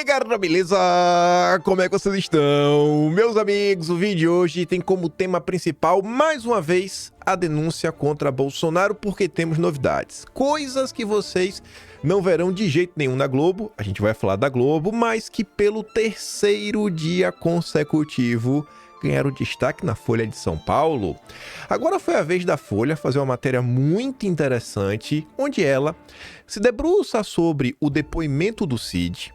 aí, galera, beleza? Como é que vocês estão? Meus amigos, o vídeo de hoje tem como tema principal, mais uma vez, a denúncia contra Bolsonaro, porque temos novidades. Coisas que vocês não verão de jeito nenhum na Globo, a gente vai falar da Globo, mas que pelo terceiro dia consecutivo ganharam destaque na Folha de São Paulo. Agora foi a vez da Folha fazer uma matéria muito interessante, onde ela se debruça sobre o depoimento do Cid.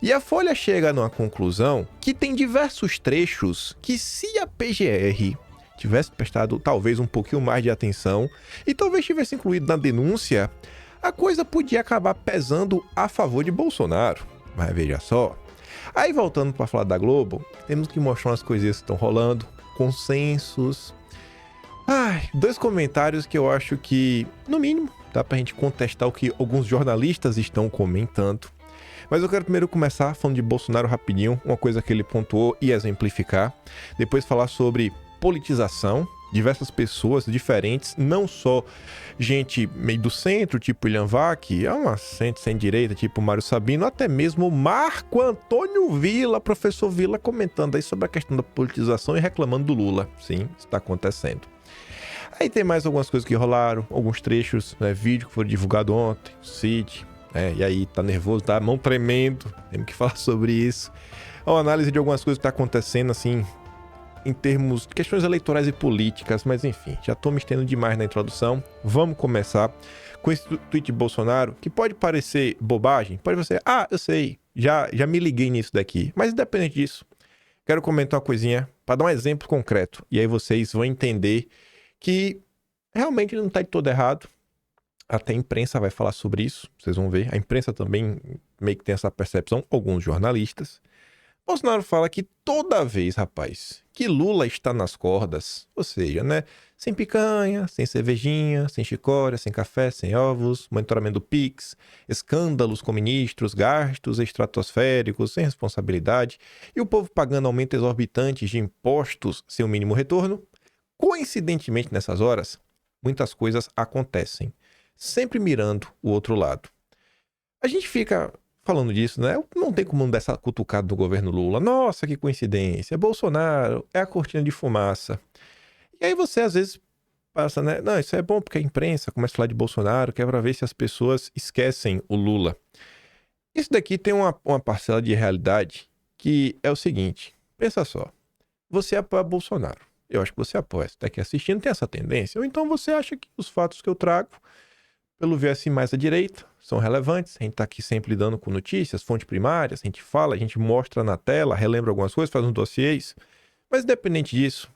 E a Folha chega numa conclusão que tem diversos trechos que, se a PGR tivesse prestado talvez um pouquinho mais de atenção e talvez tivesse incluído na denúncia, a coisa podia acabar pesando a favor de Bolsonaro. Mas veja só. Aí, voltando para falar da Globo, temos que mostrar umas coisinhas que estão rolando, consensos. Dois comentários que eu acho que, no mínimo, dá pra gente contestar o que alguns jornalistas estão comentando. Mas eu quero primeiro começar falando de Bolsonaro rapidinho, uma coisa que ele pontuou e exemplificar. Depois falar sobre politização, diversas pessoas diferentes, não só gente meio do centro, tipo William Vac, é uma centro-direita, tipo Mário Sabino, até mesmo Marco Antônio Villa, professor Villa, comentando aí sobre a questão da politização e reclamando do Lula. Sim, isso está acontecendo. Aí tem mais algumas coisas que rolaram, alguns trechos, vídeo que foi divulgado ontem, Cid, e aí tá nervoso, tá a mão tremendo, temos que falar sobre isso. Uma análise de algumas coisas que tá acontecendo, assim, em termos de questões eleitorais e políticas, mas enfim, já tô me estendendo demais na introdução. Vamos começar com esse tweet de Bolsonaro, que pode parecer bobagem, pode ser, eu sei, já me liguei nisso daqui, mas independente disso, quero comentar uma coisinha para dar um exemplo concreto, e aí vocês vão entender que realmente não tá de todo errado. Até a imprensa vai falar sobre isso, vocês vão ver, a imprensa também meio que tem essa percepção, alguns jornalistas. Bolsonaro fala que toda vez, rapaz, que Lula está nas cordas, ou seja, sem picanha, sem cervejinha, sem chicória, sem café, sem ovos, monitoramento do Pix, escândalos com ministros, gastos estratosféricos, sem responsabilidade, e o povo pagando aumento exorbitante de impostos sem o mínimo retorno, coincidentemente nessas horas, muitas coisas acontecem, sempre mirando o outro lado. A gente fica falando disso, não tem como não dar essa cutucada do governo Lula. Nossa, que coincidência. Bolsonaro é a cortina de fumaça. E aí você às vezes passa, não, isso é bom porque a imprensa começa a falar de Bolsonaro, que é pra ver se as pessoas esquecem o Lula. Isso daqui tem uma parcela de realidade que é o seguinte. Pensa só. Você apoia Bolsonaro. Eu acho que você apoia. Você tá aqui assistindo, tem essa tendência. Ou então você acha que os fatos que eu trago, pelo ver assim mais à direita, são relevantes. A gente tá aqui sempre lidando com notícias, fontes primárias, a gente fala, a gente mostra na tela, relembra algumas coisas, faz uns dossiês. Mas independente disso,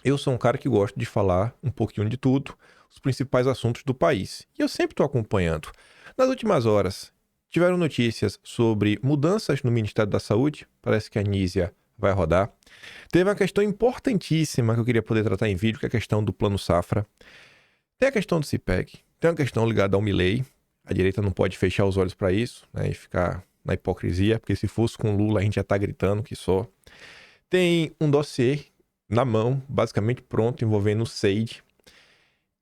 eu sou um cara que gosta de falar um pouquinho de tudo, os principais assuntos do país. E eu sempre tô acompanhando. Nas últimas horas, tiveram notícias sobre mudanças no Ministério da Saúde, parece que a Anísia vai rodar. Teve uma questão importantíssima que eu queria poder tratar em vídeo, que é a questão do Plano Safra. Tem a questão do CIPEC, tem uma questão ligada ao Milei. A direita não pode fechar os olhos para isso, e ficar na hipocrisia, porque se fosse com Lula a gente já tá gritando que só. Tem um dossiê na mão, basicamente pronto, envolvendo o Seide,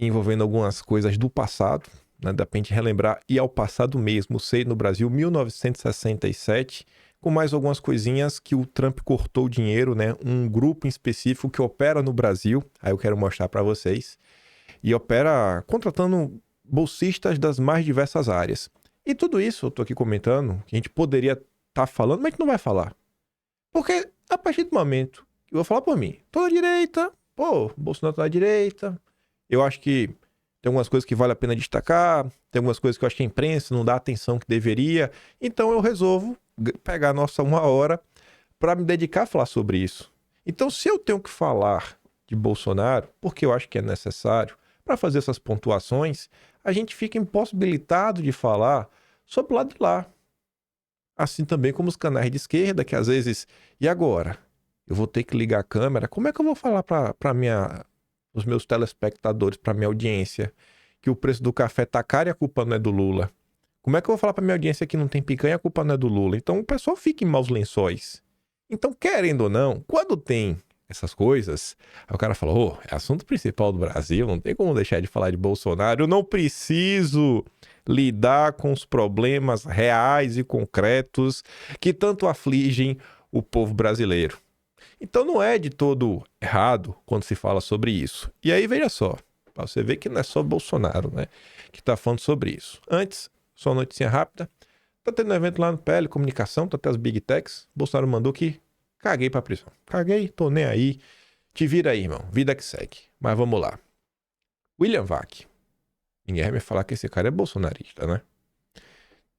envolvendo algumas coisas do passado, dá pra gente relembrar, e ao passado mesmo, o Seide no Brasil, 1967, com mais algumas coisinhas que o Trump cortou o dinheiro, um grupo em específico que opera no Brasil, aí eu quero mostrar para vocês, e opera contratando bolsistas das mais diversas áreas. E tudo isso eu tô aqui comentando, que a gente poderia estar falando, mas a gente não vai falar. Porque a partir do momento que eu vou falar por mim, tô na direita, Bolsonaro tá na direita, eu acho que tem algumas coisas que vale a pena destacar, tem algumas coisas que eu acho que a imprensa não dá a atenção que deveria, então eu resolvo pegar a nossa 1 hora para me dedicar a falar sobre isso. Então, se eu tenho que falar de Bolsonaro, porque eu acho que é necessário, para fazer essas pontuações, a gente fica impossibilitado de falar sobre o lado de lá. Assim também como os canais de esquerda, que às vezes, e agora? Eu vou ter que ligar a câmera? Como é que eu vou falar para os meus telespectadores, para minha audiência, que o preço do café tá caro e a culpa não é do Lula? Como é que eu vou falar para minha audiência que não tem picanha e a culpa não é do Lula? Então o pessoal fica em maus lençóis. Então, querendo ou não, quando tem essas coisas, aí o cara fala, é assunto principal do Brasil, não tem como deixar de falar de Bolsonaro, eu não preciso lidar com os problemas reais e concretos que tanto afligem o povo brasileiro. Então não é de todo errado quando se fala sobre isso. E aí, veja só, para você ver que não é só Bolsonaro, né, que tá falando sobre isso. Antes, só uma notícia rápida, tá tendo um evento lá no PL Comunicação, tá até as Big Techs, Bolsonaro mandou que caguei pra prisão. Caguei, tô nem aí. Te vira aí, irmão. Vida que segue. Mas vamos lá. William Vac. Ninguém vai me falar que esse cara é bolsonarista, né?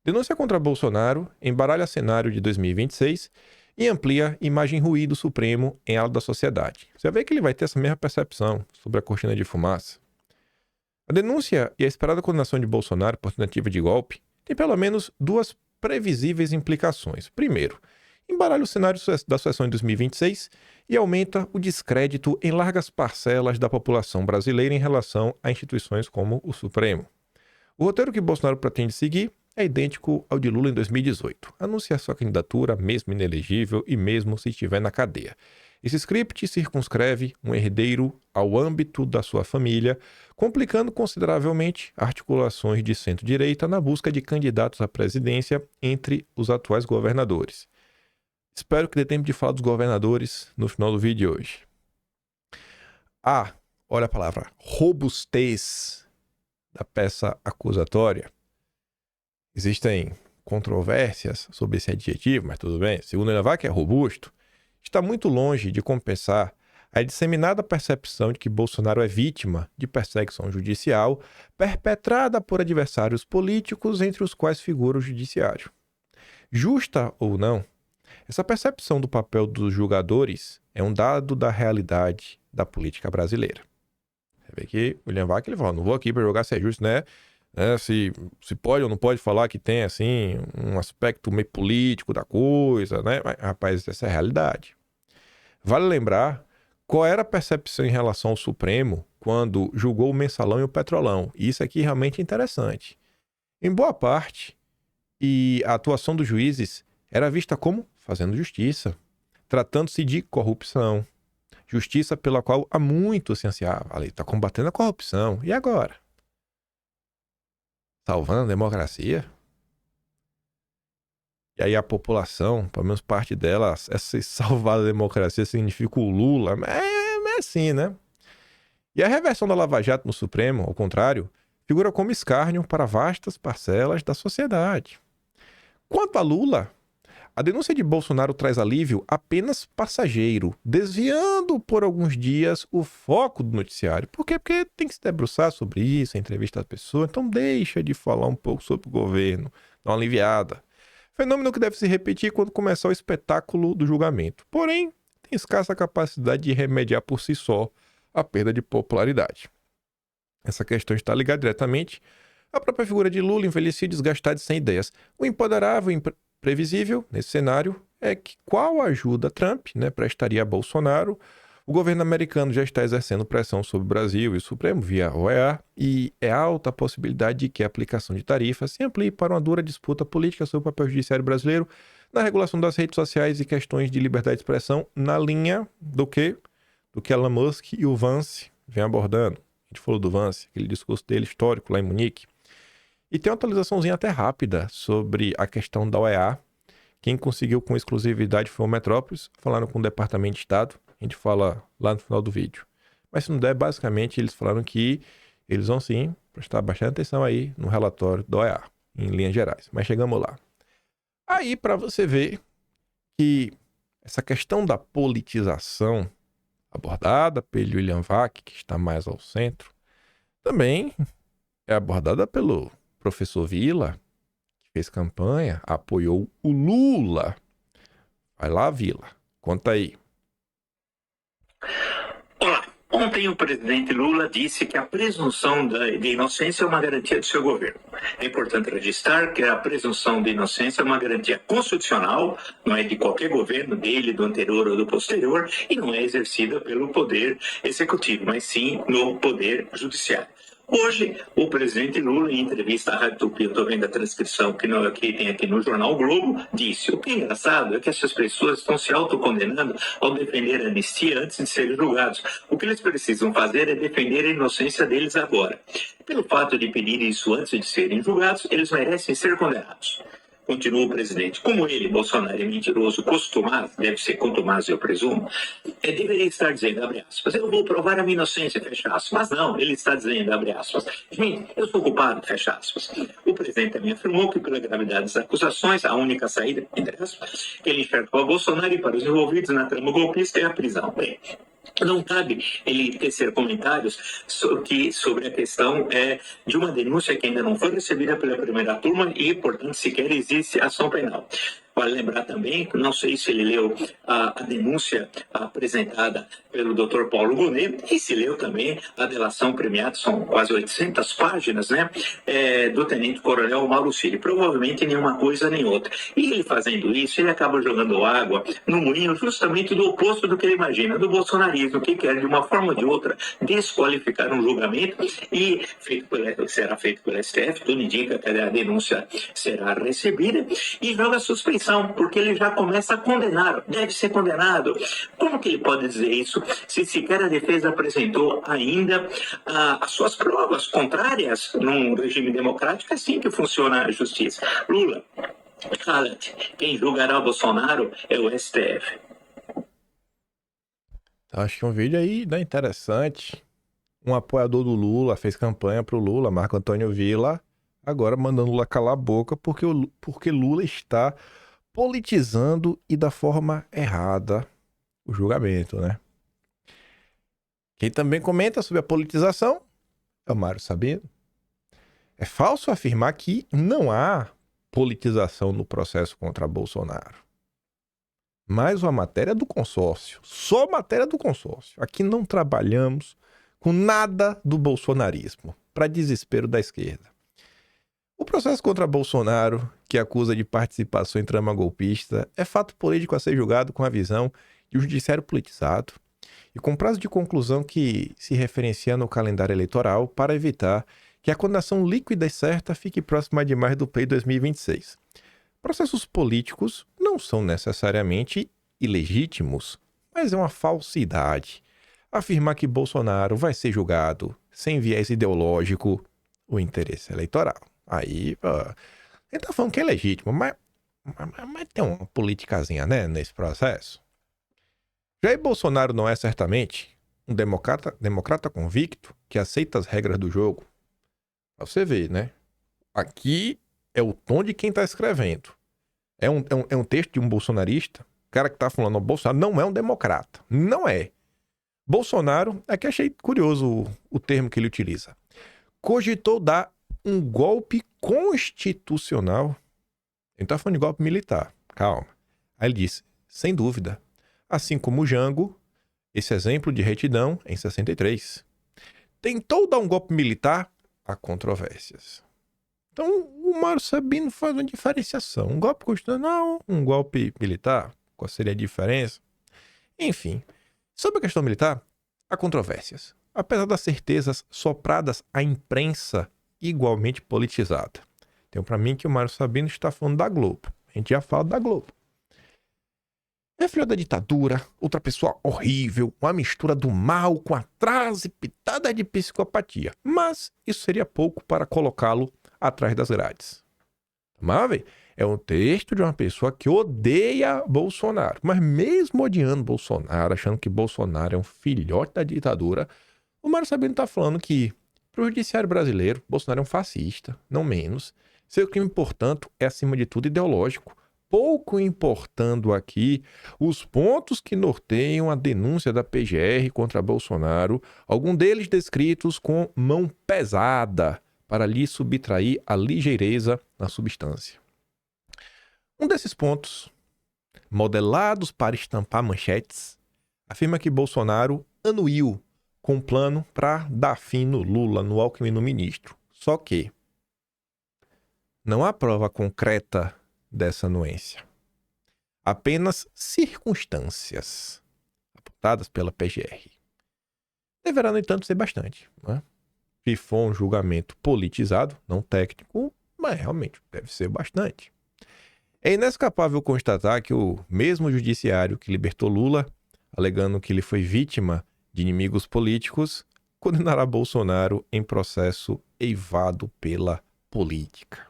Denúncia contra Bolsonaro embaralha cenário de 2026 e amplia imagem ruim do Supremo em ala da sociedade. Você vê que ele vai ter essa mesma percepção sobre a cortina de fumaça. A denúncia e a esperada condenação de Bolsonaro por tentativa de golpe tem pelo menos duas previsíveis implicações. Primeiro, embaralha o cenário da sucessão em 2026 e aumenta o descrédito em largas parcelas da população brasileira em relação a instituições como o Supremo. O roteiro que Bolsonaro pretende seguir é idêntico ao de Lula em 2018. Anuncia sua candidatura, mesmo inelegível e mesmo se estiver na cadeia. Esse script circunscreve um herdeiro ao âmbito da sua família, complicando consideravelmente articulações de centro-direita na busca de candidatos à presidência entre os atuais governadores. Espero que dê tempo de falar dos governadores no final do vídeo de hoje. Olha a palavra, robustez da peça acusatória. Existem controvérsias sobre esse adjetivo, mas tudo bem. Segundo William Vac, é robusto. Está muito longe de compensar a disseminada percepção de que Bolsonaro é vítima de perseguição judicial perpetrada por adversários políticos, entre os quais figura o judiciário. Justa ou não, essa percepção do papel dos julgadores é um dado da realidade da política brasileira. Você vê que o William Vac, ele fala, não vou aqui para julgar se é justo, né? Se pode ou não pode falar que tem, assim, um aspecto meio político da coisa, né? Mas, rapaz, essa é a realidade. Vale lembrar qual era a percepção em relação ao Supremo quando julgou o Mensalão e o Petrolão. E isso aqui realmente é interessante. Em boa parte, a atuação dos juízes era vista como fazendo justiça, tratando-se de corrupção. Justiça pela qual há muito se ansiava. A lei está combatendo a corrupção. E agora? Salvando a democracia? E aí a população, pelo menos parte dela, essa salvar a democracia significa o Lula. É assim, né? E a reversão da Lava Jato no Supremo, ao contrário, figura como escárnio para vastas parcelas da sociedade. Quanto a Lula, a denúncia de Bolsonaro traz alívio apenas passageiro, desviando por alguns dias o foco do noticiário. Por quê? Porque tem que se debruçar sobre isso, entrevistar as pessoas, então deixa de falar um pouco sobre o governo, dá uma aliviada. Fenômeno que deve se repetir quando começar o espetáculo do julgamento. Porém, tem escassa capacidade de remediar por si só a perda de popularidade. Essa questão está ligada diretamente à própria figura de Lula, envelhecido, desgastado e sem ideias. O imponderável e previsível nesse cenário é que qual ajuda Trump, prestaria a Bolsonaro, o governo americano já está exercendo pressão sobre o Brasil e o Supremo via OEA e é alta a possibilidade de que a aplicação de tarifas se amplie para uma dura disputa política sobre o papel judiciário brasileiro na regulação das redes sociais e questões de liberdade de expressão na linha do que Elon Musk e o Vance vêm abordando. A gente falou do Vance, aquele discurso dele histórico lá em Munique. E tem uma atualizaçãozinha até rápida sobre a questão da OEA. Quem conseguiu com exclusividade foi o Metrópolis, falaram com o Departamento de Estado. A gente fala lá no final do vídeo. Mas se não der, basicamente, eles falaram que eles vão sim prestar bastante atenção aí no relatório da OEA, em linhas gerais. Mas chegamos lá. Aí, para você ver que essa questão da politização abordada pelo William Vac, que está mais ao centro, também é abordada pelo professor Vila, que fez campanha, apoiou o Lula. Vai lá, Vila, conta aí. Olá, ontem o presidente Lula disse que a presunção de inocência é uma garantia do seu governo. É importante registrar que a presunção de inocência é uma garantia constitucional, não é de qualquer governo, dele, do anterior ou do posterior, e não é exercida pelo poder executivo, mas sim no poder judiciário. Hoje, o presidente Lula, em entrevista à Rádio Tupi, eu estou vendo a transcrição que tem aqui no Jornal Globo, disse: o que é engraçado é que essas pessoas estão se autocondenando ao defender a anistia antes de serem julgados. O que eles precisam fazer é defender a inocência deles agora. Pelo fato de pedir isso antes de serem julgados, eles merecem ser condenados. Continua o presidente. Como ele, Bolsonaro, é mentiroso, costumado, deve ser contumaz, eu presumo, deveria estar dizendo, abre aspas, eu vou provar a minha inocência, fecha aspas. Mas não, ele está dizendo, abre aspas, gente, eu sou culpado, fecha aspas. O presidente também afirmou que, pela gravidade das acusações, a única saída, entre aspas, que ele enxerga para Bolsonaro e para os envolvidos na trama golpista é a prisão. Bem, não cabe ele tecer comentários sobre a questão de uma denúncia que ainda não foi recebida pela primeira turma e, portanto, sequer existe ação penal. Vale lembrar também, não sei se ele leu a denúncia apresentada pelo Dr. Paulo Gonet e se leu também a delação premiada, são quase 800 páginas, né, do tenente-coronel Mauro Cid. Provavelmente nenhuma coisa nem outra. E ele fazendo isso, ele acaba jogando água no moinho justamente do oposto do que ele imagina, do bolsonarismo, que quer de uma forma ou de outra desqualificar um julgamento e será feito pelo STF, tudo indica que a denúncia será recebida e joga a suspeição, porque ele já começa a condenar, deve ser condenado. Como que ele pode dizer isso se sequer a defesa apresentou ainda as suas provas contrárias num regime democrático? É assim que funciona a justiça. Lula, cala-te. Quem julgará o Bolsonaro é o STF. Acho que um vídeo aí, né, interessante. Um apoiador do Lula fez campanha pro Lula, Marco Antônio Villa, agora mandando Lula calar a boca porque Lula está politizando e da forma errada o julgamento, né? Quem também comenta sobre a politização é o Mário Sabino. É falso afirmar que não há politização no processo contra Bolsonaro. Mais uma matéria do consórcio. Só matéria do consórcio. Aqui não trabalhamos com nada do bolsonarismo, para desespero da esquerda. O processo contra Bolsonaro, que acusa de participação em trama golpista, é fato político a ser julgado com a visão de um judiciário politizado e com prazo de conclusão que se referencia no calendário eleitoral para evitar que a condenação líquida e certa fique próxima demais do pleito 2026. Processos políticos não são necessariamente ilegítimos, mas é uma falsidade afirmar que Bolsonaro vai ser julgado sem viés ideológico ou interesse eleitoral. Aí, ele tá falando que é legítimo, mas tem uma politicazinha, né, nesse processo. Jair Bolsonaro não é certamente um democrata convicto que aceita as regras do jogo. Pra você ver, né? Aqui é o tom de quem tá escrevendo. É um texto de um bolsonarista. O cara que tá falando, o Bolsonaro não é um democrata. Não é. Bolsonaro, aqui achei curioso o termo que ele utiliza. Cogitou dar um golpe constitucional. Ele tá falando de golpe militar. Calma. Aí ele disse, sem dúvida. Assim como o Jango, esse exemplo de retidão em 63. Tentou dar um golpe militar? Há controvérsias. Então, o Mário Sabino faz uma diferenciação. Um golpe constitucional, um golpe militar. Qual seria a diferença? Enfim, sobre a questão militar, há controvérsias. Apesar das certezas sopradas à imprensa igualmente politizada. Então, para mim, que o Mário Sabino está falando da Globo. A gente já fala da Globo. É filho da ditadura, outra pessoa horrível, uma mistura do mal com atraso e pitada de psicopatia. Mas isso seria pouco para colocá-lo atrás das grades. Mas, é um texto de uma pessoa que odeia Bolsonaro. Mas mesmo odiando Bolsonaro, achando que Bolsonaro é um filhote da ditadura, o Mário Sabino está falando que, para o judiciário brasileiro, Bolsonaro é um fascista, não menos. Seu crime, portanto, é acima de tudo ideológico. Pouco importando aqui os pontos que norteiam a denúncia da PGR contra Bolsonaro, algum deles descritos com mão pesada para lhe subtrair a ligeireza na substância. Um desses pontos, modelados para estampar manchetes, afirma que Bolsonaro anuiu com um plano para dar fim no Lula, no Alckmin, no ministro. Só que não há prova concreta dessa anuência. Apenas circunstâncias apontadas pela PGR. Deverá, no entanto, ser bastante. Não é? Se for um julgamento politizado, não técnico, mas realmente deve ser bastante. É inescapável constatar que o mesmo judiciário que libertou Lula, alegando que ele foi vítima de inimigos políticos, condenará Bolsonaro em processo eivado pela política.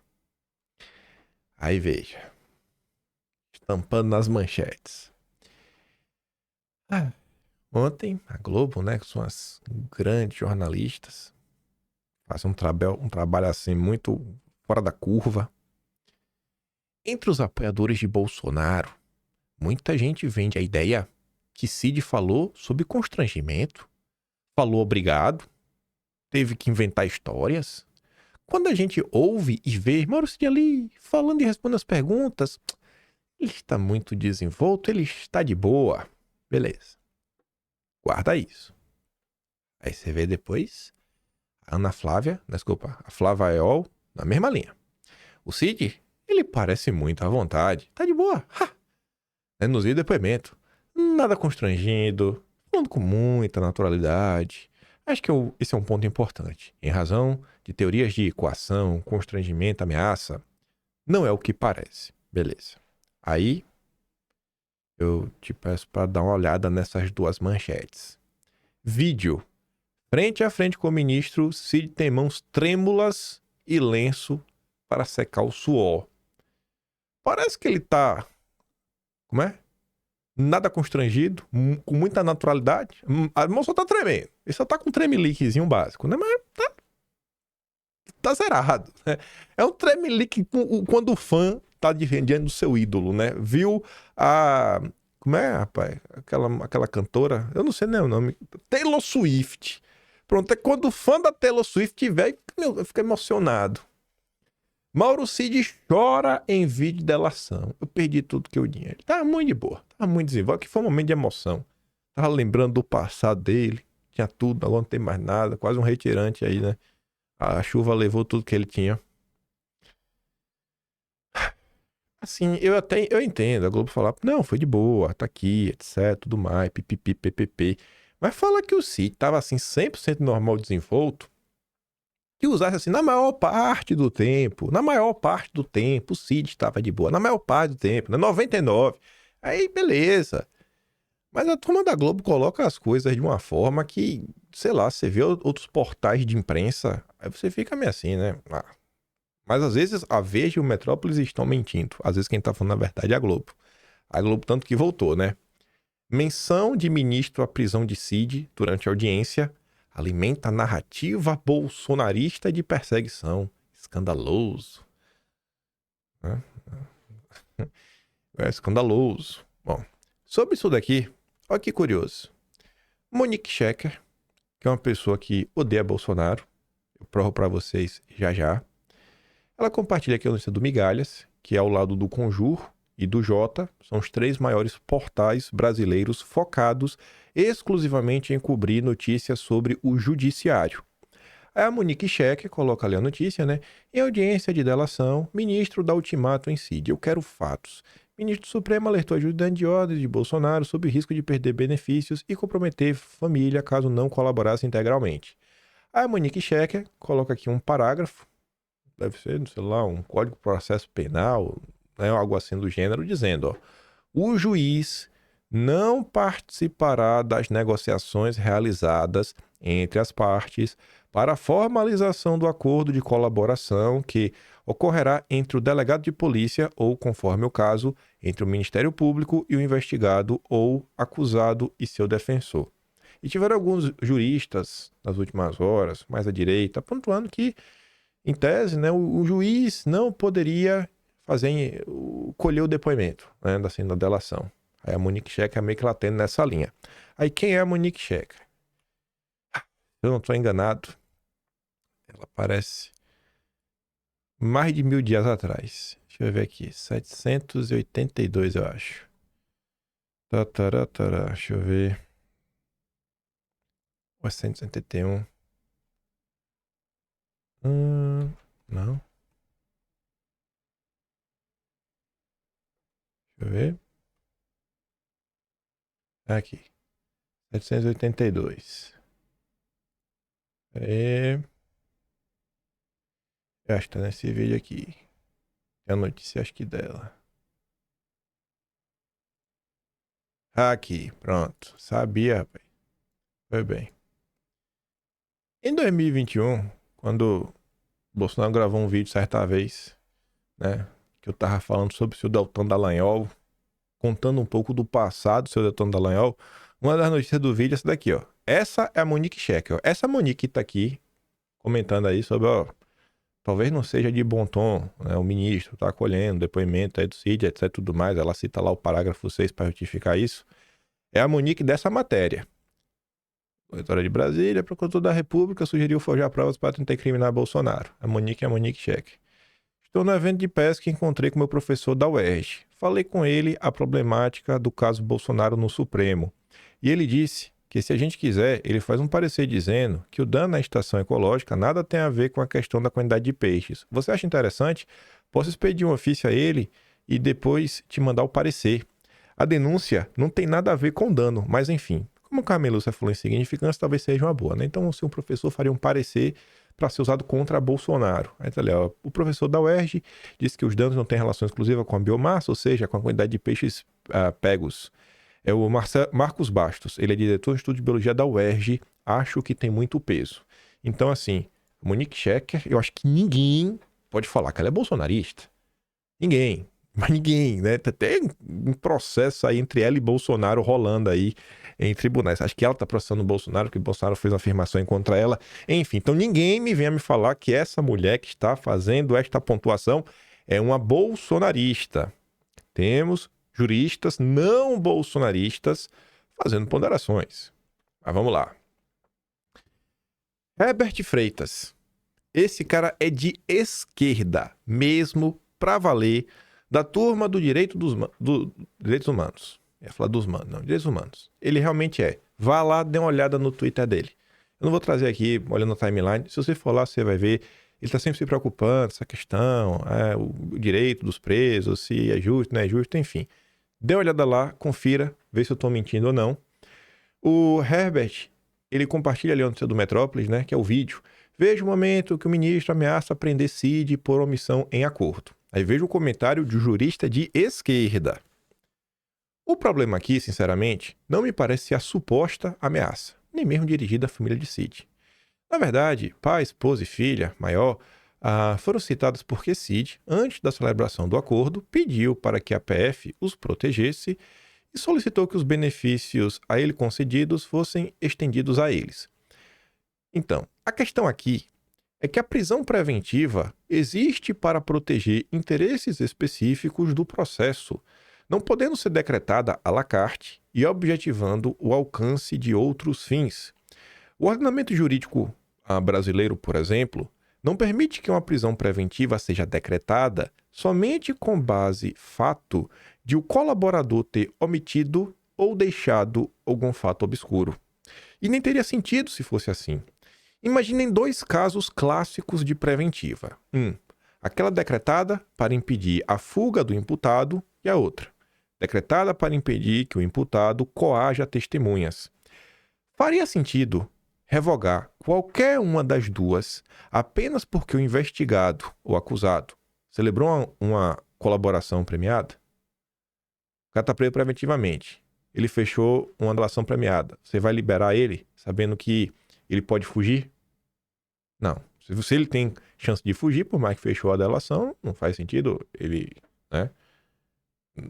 Aí veja, estampando nas manchetes. Ontem, a Globo, né, que são as grandes jornalistas, fazem um trabalho assim muito fora da curva. Entre os apoiadores de Bolsonaro, muita gente vende a ideia que Cid falou sob constrangimento, falou obrigado, teve que inventar histórias. Quando a gente ouve e vê Mauro Cid ali falando e respondendo as perguntas, ele está muito desenvolto, ele está de boa. Beleza. Guarda isso. Aí você vê depois a Ana Flávia, desculpa, a Flávia Eol, na mesma linha. O Cid, ele parece muito à vontade, tá de boa. Nos vídeos de depoimento, nada constrangido, falando com muita naturalidade. Acho que esse é um ponto importante. Em razão de teorias de coação, constrangimento, ameaça, não é o que parece. Beleza. Aí, eu te peço para dar uma olhada nessas duas manchetes. Vídeo. Frente a frente com o ministro, Cid tem mãos trêmulas e lenço para secar o suor. Parece que ele tá... Como é? Nada constrangido, com muita naturalidade. A mão só tá tremendo. Ele só tá com um tremeliquezinho básico, né? Mas tá zerado, né? É um tremelique quando o fã tá diante do seu ídolo, né? Viu a... Como é, rapaz? Aquela cantora, eu não sei nem o nome. Taylor Swift. Pronto, é quando o fã da Taylor Swift vê, fica emocionado. Mauro Cid chora em vídeo de delação. Eu perdi tudo que eu tinha. Ele tava muito de boa, tava muito desenvolvido, que foi um momento de emoção. Tava lembrando do passado dele, tinha tudo, agora não tem mais nada, quase um retirante aí, né? A chuva levou tudo que ele tinha. Assim, eu entendo a Globo falar, não, foi de boa, tá aqui, etc, tudo mais, pipipi, ppp. Mas fala que o Cid tava assim 100% normal, desenvolto, que usasse assim na maior parte do tempo, o Cid estava de boa, na maior parte do tempo, né? 99. Aí, beleza. Mas a turma da Globo coloca as coisas de uma forma que, sei lá, você vê outros portais de imprensa, aí você fica meio assim, né? Mas às vezes a Veja e o Metrópolis estão mentindo. Às vezes quem tá falando a verdade é a Globo. A Globo tanto que voltou, né? Menção de ministro à prisão de Cid durante a audiência alimenta a narrativa bolsonarista de perseguição. Escandaloso. É escandaloso. Bom, sobre isso daqui, olha que curioso. Monique Schecker, que é uma pessoa que odeia Bolsonaro, eu provo pra vocês já já. Ela compartilha aqui a notícia do Migalhas, que é ao lado do Conjur e do Jota, são os 3 maiores portais brasileiros focados exclusivamente em cobrir notícias sobre o judiciário. Aí a Monique Schecker coloca ali a notícia, né? Em audiência de delação, ministro dá ultimato em Cid. Eu quero fatos. Ministro Supremo alertou a ajudante de ordens de Bolsonaro sobre o risco de perder benefícios e comprometer família caso não colaborasse integralmente. Aí a Monique Schecker coloca aqui um parágrafo, deve ser, sei lá, um código de processo penal, né, algo assim do gênero, dizendo, ó, o juiz não participará das negociações realizadas entre as partes para a formalização do acordo de colaboração que ocorrerá entre o delegado de polícia ou, conforme o caso, entre o Ministério Público e o investigado ou acusado e seu defensor. E tiveram alguns juristas nas últimas horas, mais à direita, pontuando que, em tese, né, o juiz não poderia colher o depoimento, né, assim, da delação. Aí a Monique Schecker meio que ela tendo nessa linha. Aí quem é a Monique Schecker? Se eu não estou enganado, ela aparece mais de 1000 dias atrás. Deixa eu ver aqui. 782, eu acho. Deixa eu ver. Ou é 171? Não. Deixa eu ver. Aqui. 782. É... Acho que tá nesse vídeo aqui. Tem a notícia, acho que dela. Aqui, pronto. Sabia, rapaz. Foi bem. Em 2021, quando Bolsonaro gravou um vídeo certa vez, né? Que eu tava falando sobre o seu Deltan Dallagnol, contando um pouco do passado do seu Deltan Dallagnol. Uma das notícias do vídeo é essa daqui, ó. Essa é a Monique Scheck, ó. Essa Monique tá aqui comentando aí sobre, ó, talvez não seja de bom tom, né? O ministro tá acolhendo depoimento aí do CID, etc, tudo mais. Ela cita lá o parágrafo 6 para justificar isso. É a Monique dessa matéria. Corretora de Brasília, procurador da República sugeriu forjar provas para tentar incriminar Bolsonaro. A Monique é a Monique Scheck. Estou no evento de pesca e encontrei com meu professor da UERJ. Falei com ele a problemática do caso Bolsonaro no Supremo. E ele disse que se a gente quiser, ele faz um parecer dizendo que o dano à estação ecológica nada tem a ver com a questão da quantidade de peixes. Você acha interessante? Posso expedir um ofício a ele e depois te mandar o parecer. A denúncia não tem nada a ver com dano, mas enfim. Como o Camelúcia falou em significância, talvez seja uma boa, né? Então, se um professor faria um parecer para ser usado contra Bolsonaro. Aí tá ali, ó, o professor da UERJ disse que os danos não têm relação exclusiva com a biomassa, ou seja, com a quantidade de peixes pegos. É o Marcos Bastos, ele é diretor de estudo de biologia da UERJ, acho que tem muito peso. Então, assim, Monique Schecker, eu acho que ninguém pode falar que ela é bolsonarista. Ninguém. Mas ninguém, né? Tem um processo aí entre ela e Bolsonaro rolando aí em tribunais. Acho que ela tá processando o Bolsonaro, porque o Bolsonaro fez uma afirmação contra ela. Enfim, então ninguém me venha me falar que essa mulher que está fazendo esta pontuação é uma bolsonarista. Temos juristas não bolsonaristas fazendo ponderações. Mas vamos lá. Herbert Freitas. Esse cara é de esquerda, mesmo pra valer, da turma do direitos humanos. Eu ia falar dos humanos, não, direitos humanos. Ele realmente é. Vá lá, dê uma olhada no Twitter dele. Eu não vou trazer aqui, olhando a timeline. Se você for lá, você vai ver. Ele tá sempre se preocupando, essa questão, o direito dos presos, se é justo, não é justo, enfim. Dê uma olhada lá, confira, vê se eu tô mentindo ou não. O Herbert, ele compartilha ali no do Metrópolis, né, que é o vídeo. Veja o momento que o ministro ameaça prender Cid por omissão em acordo. Aí veja o comentário de um jurista de esquerda. O problema aqui, sinceramente, não me parece ser a suposta ameaça, nem mesmo dirigida à família de Cid. Na verdade, pai, esposa e filha maior foram citados porque Cid, antes da celebração do acordo, pediu para que a PF os protegesse e solicitou que os benefícios a ele concedidos fossem estendidos a eles. Então, a questão aqui é que a prisão preventiva existe para proteger interesses específicos do processo, não podendo ser decretada à la carte e objetivando o alcance de outros fins. O ordenamento jurídico brasileiro, por exemplo, não permite que uma prisão preventiva seja decretada somente com base fato de o colaborador ter omitido ou deixado algum fato obscuro. E nem teria sentido se fosse assim. Imaginem dois casos clássicos de preventiva. Aquela decretada para impedir a fuga do imputado e a outra, decretada para impedir que o imputado coaja testemunhas. Faria sentido revogar qualquer uma das duas apenas porque o investigado ou acusado celebrou uma colaboração premiada? O cara está preso preventivamente. Ele fechou uma delação premiada. Você vai liberar ele sabendo que ele pode fugir? Não. Se ele tem chance de fugir, por mais que fechou a delação, não faz sentido ele, né,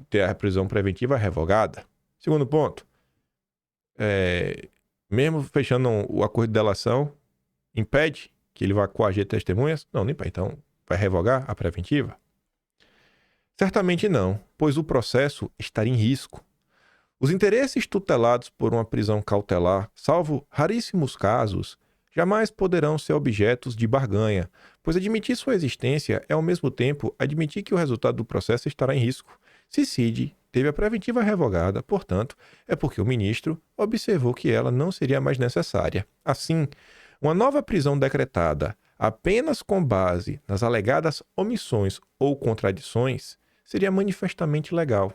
ter a prisão preventiva revogada. Segundo ponto, mesmo fechando o acordo de delação, impede que ele vá coagir testemunhas? Não, nem impede. Então, vai revogar a preventiva? Certamente não, pois o processo estaria em risco. Os interesses tutelados por uma prisão cautelar, salvo raríssimos casos, jamais poderão ser objetos de barganha, pois admitir sua existência é ao mesmo tempo admitir que o resultado do processo estará em risco. Se Cid teve a preventiva revogada, portanto, é porque o ministro observou que ela não seria mais necessária. Assim, uma nova prisão decretada apenas com base nas alegadas omissões ou contradições seria manifestamente legal.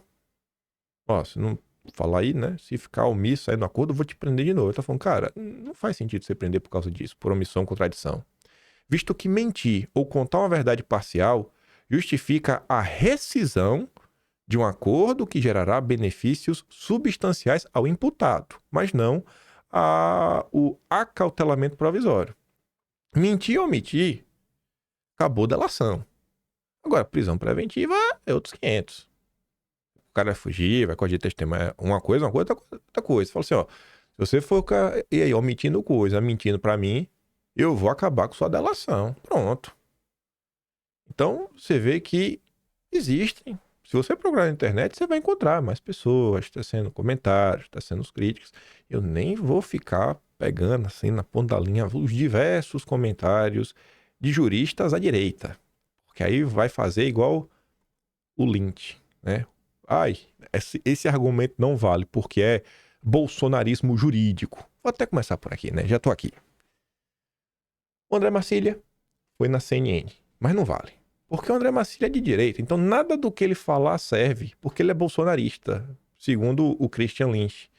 Se não falar aí, né? Se ficar omisso aí no acordo, eu vou te prender de novo. Ele tá falando, cara, não faz sentido você prender por causa disso, por omissão, contradição. visto que mentir ou contar uma verdade parcial justifica a rescisão de um acordo que gerará benefícios substanciais ao imputado, mas não o acautelamento provisório. Mentir ou omitir, acabou a delação. Agora, prisão preventiva é outros 500. O cara vai fugir, vai coagir testemunha, uma coisa, outra coisa. Você fala assim, ó, se você for e aí, omitindo coisa, mentindo pra mim, eu vou acabar com sua delação. Pronto. Então, você vê que existem. Se você procurar na internet, você vai encontrar mais pessoas tecendo comentários, tecendo críticas. Eu nem vou ficar pegando assim na ponta da linha os diversos comentários de juristas à direita. Porque aí vai fazer igual o Lynch, né? Ai, esse argumento não vale porque é bolsonarismo jurídico. Vou até começar por aqui, né? Já tô aqui. O André Marcília foi na CNN, mas não vale. Porque o André Marcília é de direita, então nada do que ele falar serve, porque ele é bolsonarista, segundo o Christian Lynch,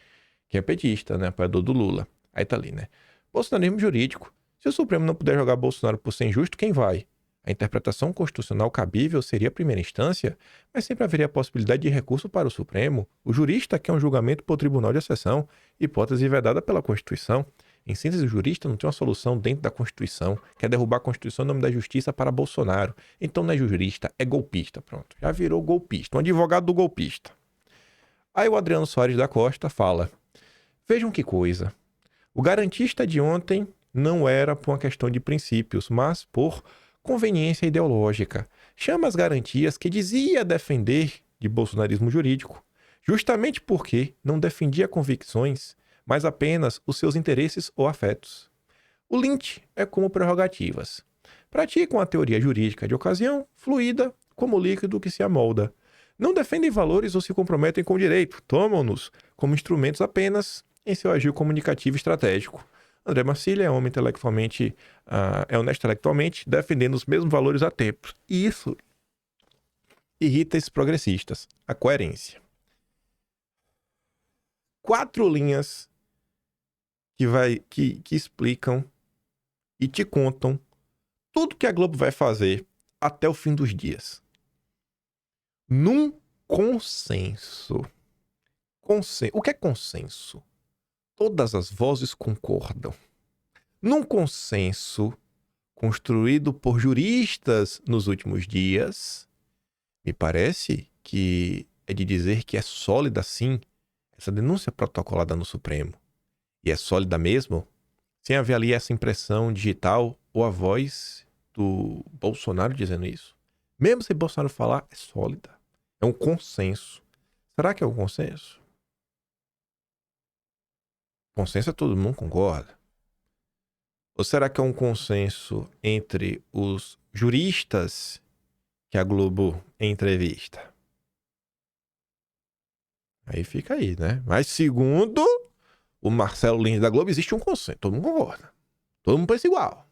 que é petista, né? Apoiador do Lula. Aí tá ali, né? Bolsonarismo jurídico. Se o Supremo não puder jogar Bolsonaro por ser injusto, quem vai? A interpretação constitucional cabível seria a primeira instância, mas sempre haveria a possibilidade de recurso para o Supremo. O jurista quer um julgamento por tribunal de exceção, hipótese vedada pela Constituição. Em síntese, o jurista não tem uma solução dentro da Constituição, quer derrubar a Constituição em nome da justiça para Bolsonaro. Então não é jurista, é golpista. Pronto, já virou golpista, um advogado do golpista. Aí o Adriano Soares da Costa fala, vejam que coisa, o garantista de ontem não era por uma questão de princípios, mas por conveniência ideológica. Chama as garantias que dizia defender de bolsonarismo jurídico, justamente porque não defendia convicções, mas apenas os seus interesses ou afetos. O Lynch é como prerrogativas. Praticam a teoria jurídica de ocasião, fluida, como líquido que se amolda. Não defendem valores ou se comprometem com o direito, tomam-nos como instrumentos apenas em seu agir comunicativo e estratégico. André Marcília é homem intelectualmente, é honesto intelectualmente, defendendo os mesmos valores há tempos. E isso irrita esses progressistas. A coerência. 4 linhas que explicam e te contam tudo que a Globo vai fazer até o fim dos dias. Num consenso. O que é consenso? Todas as vozes concordam. Num consenso construído por juristas nos últimos dias, me parece que é de dizer que é sólida sim essa denúncia protocolada no Supremo. E é sólida mesmo, sem haver ali essa impressão digital ou a voz do Bolsonaro dizendo isso. Mesmo se Bolsonaro falar, é sólida. É um consenso. Será que é um consenso? Consenso é todo mundo concorda? Ou será que é um consenso entre os juristas que a Globo entrevista? Aí fica aí, né? Mas segundo o Marcelo Lins da Globo, existe um consenso. Todo mundo concorda. Todo mundo pensa igual.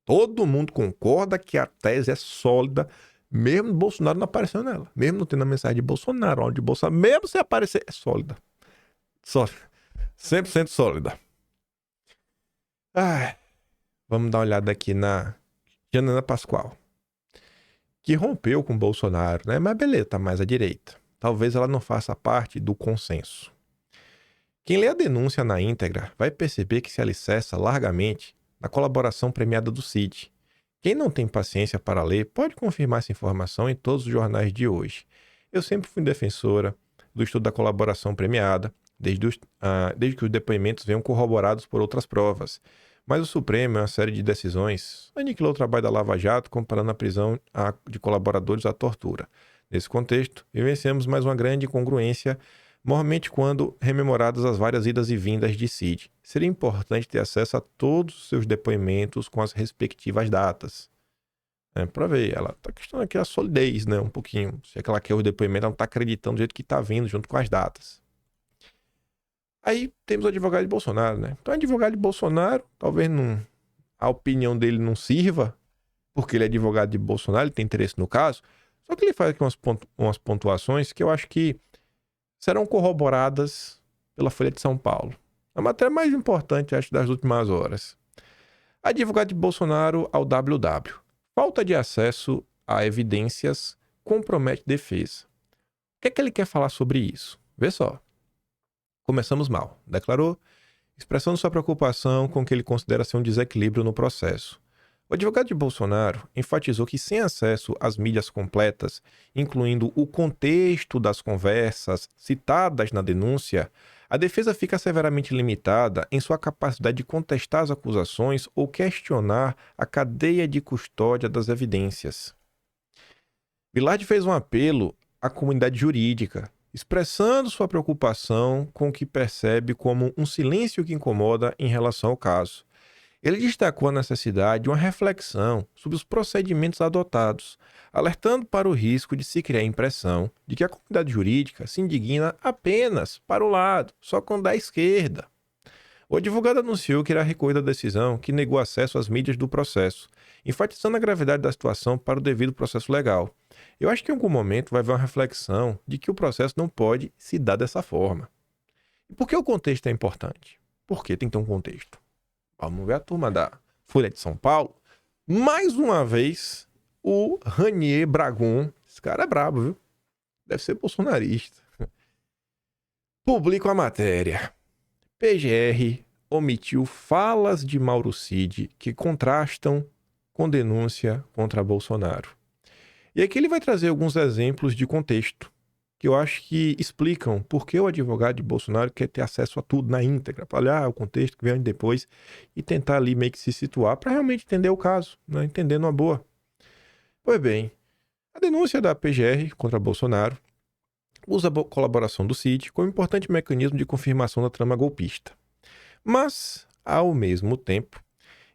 Todo mundo concorda que a tese é sólida, mesmo Bolsonaro não aparecendo nela. Mesmo não tendo a mensagem de Bolsonaro, áudio de Bolsonaro, mesmo se aparecer, é sólida. Sólida. 100% sólida. Vamos dar uma olhada aqui na Janaína Pascoal, que rompeu com Bolsonaro, né? Mas beleza, tá mais à direita. Talvez ela não faça parte do consenso. Quem lê a denúncia na íntegra vai perceber que se alicerça largamente na colaboração premiada do Cid. Quem não tem paciência para ler pode confirmar essa informação em todos os jornais de hoje. Eu sempre fui defensora do estudo da colaboração premiada, desde que os depoimentos venham corroborados por outras provas. Mas o Supremo, em uma série de decisões, aniquilou o trabalho da Lava Jato, comparando a prisão de colaboradores à tortura. Nesse contexto, vivenciamos mais uma grande incongruência, mormente quando rememoradas as várias idas e vindas de Cid. Seria importante ter acesso a todos os seus depoimentos com as respectivas datas. Para ver, ela está questionando aqui a solidez, né? Um pouquinho. Se é que ela quer o depoimento, ela não está acreditando do jeito que está vindo, junto com as datas. Aí temos o advogado de Bolsonaro, né? Então, o advogado de Bolsonaro, talvez a opinião dele não sirva, porque ele é advogado de Bolsonaro, ele tem interesse no caso. Só que ele faz aqui umas pontuações que eu acho que serão corroboradas pela Folha de São Paulo. A matéria mais importante, acho, das últimas horas. Advogado de Bolsonaro ao WW. Falta de acesso a evidências compromete defesa. O que é que ele quer falar sobre isso? Vê só. Começamos mal. Declarou, expressando sua preocupação com o que ele considera ser um desequilíbrio no processo. O advogado de Bolsonaro enfatizou que, sem acesso às mídias completas, incluindo o contexto das conversas citadas na denúncia, a defesa fica severamente limitada em sua capacidade de contestar as acusações ou questionar a cadeia de custódia das evidências. Vilarde fez um apelo à comunidade jurídica, expressando sua preocupação com o que percebe como um silêncio que incomoda em relação ao caso. Ele destacou a necessidade de uma reflexão sobre os procedimentos adotados, alertando para o risco de se criar a impressão de que a comunidade jurídica se indigna apenas para o lado, só quando da esquerda. O advogado anunciou que irá recorrer da decisão que negou acesso às mídias do processo, enfatizando a gravidade da situação para o devido processo legal. Eu acho que em algum momento vai haver uma reflexão de que o processo não pode se dar dessa forma. E por que o contexto é importante? Por que tem que ter um contexto? Vamos ver a turma da Folha de São Paulo. Mais uma vez, o Ranier Bragon. Esse cara é brabo, viu? Deve ser bolsonarista. Publica a matéria. PGR omitiu falas de Mauro Cid que contrastam com denúncia contra Bolsonaro. E aqui ele vai trazer alguns exemplos de contexto que eu acho que explicam por que o advogado de Bolsonaro quer ter acesso a tudo na íntegra, para olhar o contexto que vem depois e tentar ali meio que se situar para realmente entender o caso, né? Entender numa boa. Pois bem, a denúncia da PGR contra Bolsonaro usa a colaboração do Cid como importante mecanismo de confirmação da trama golpista. Mas, ao mesmo tempo,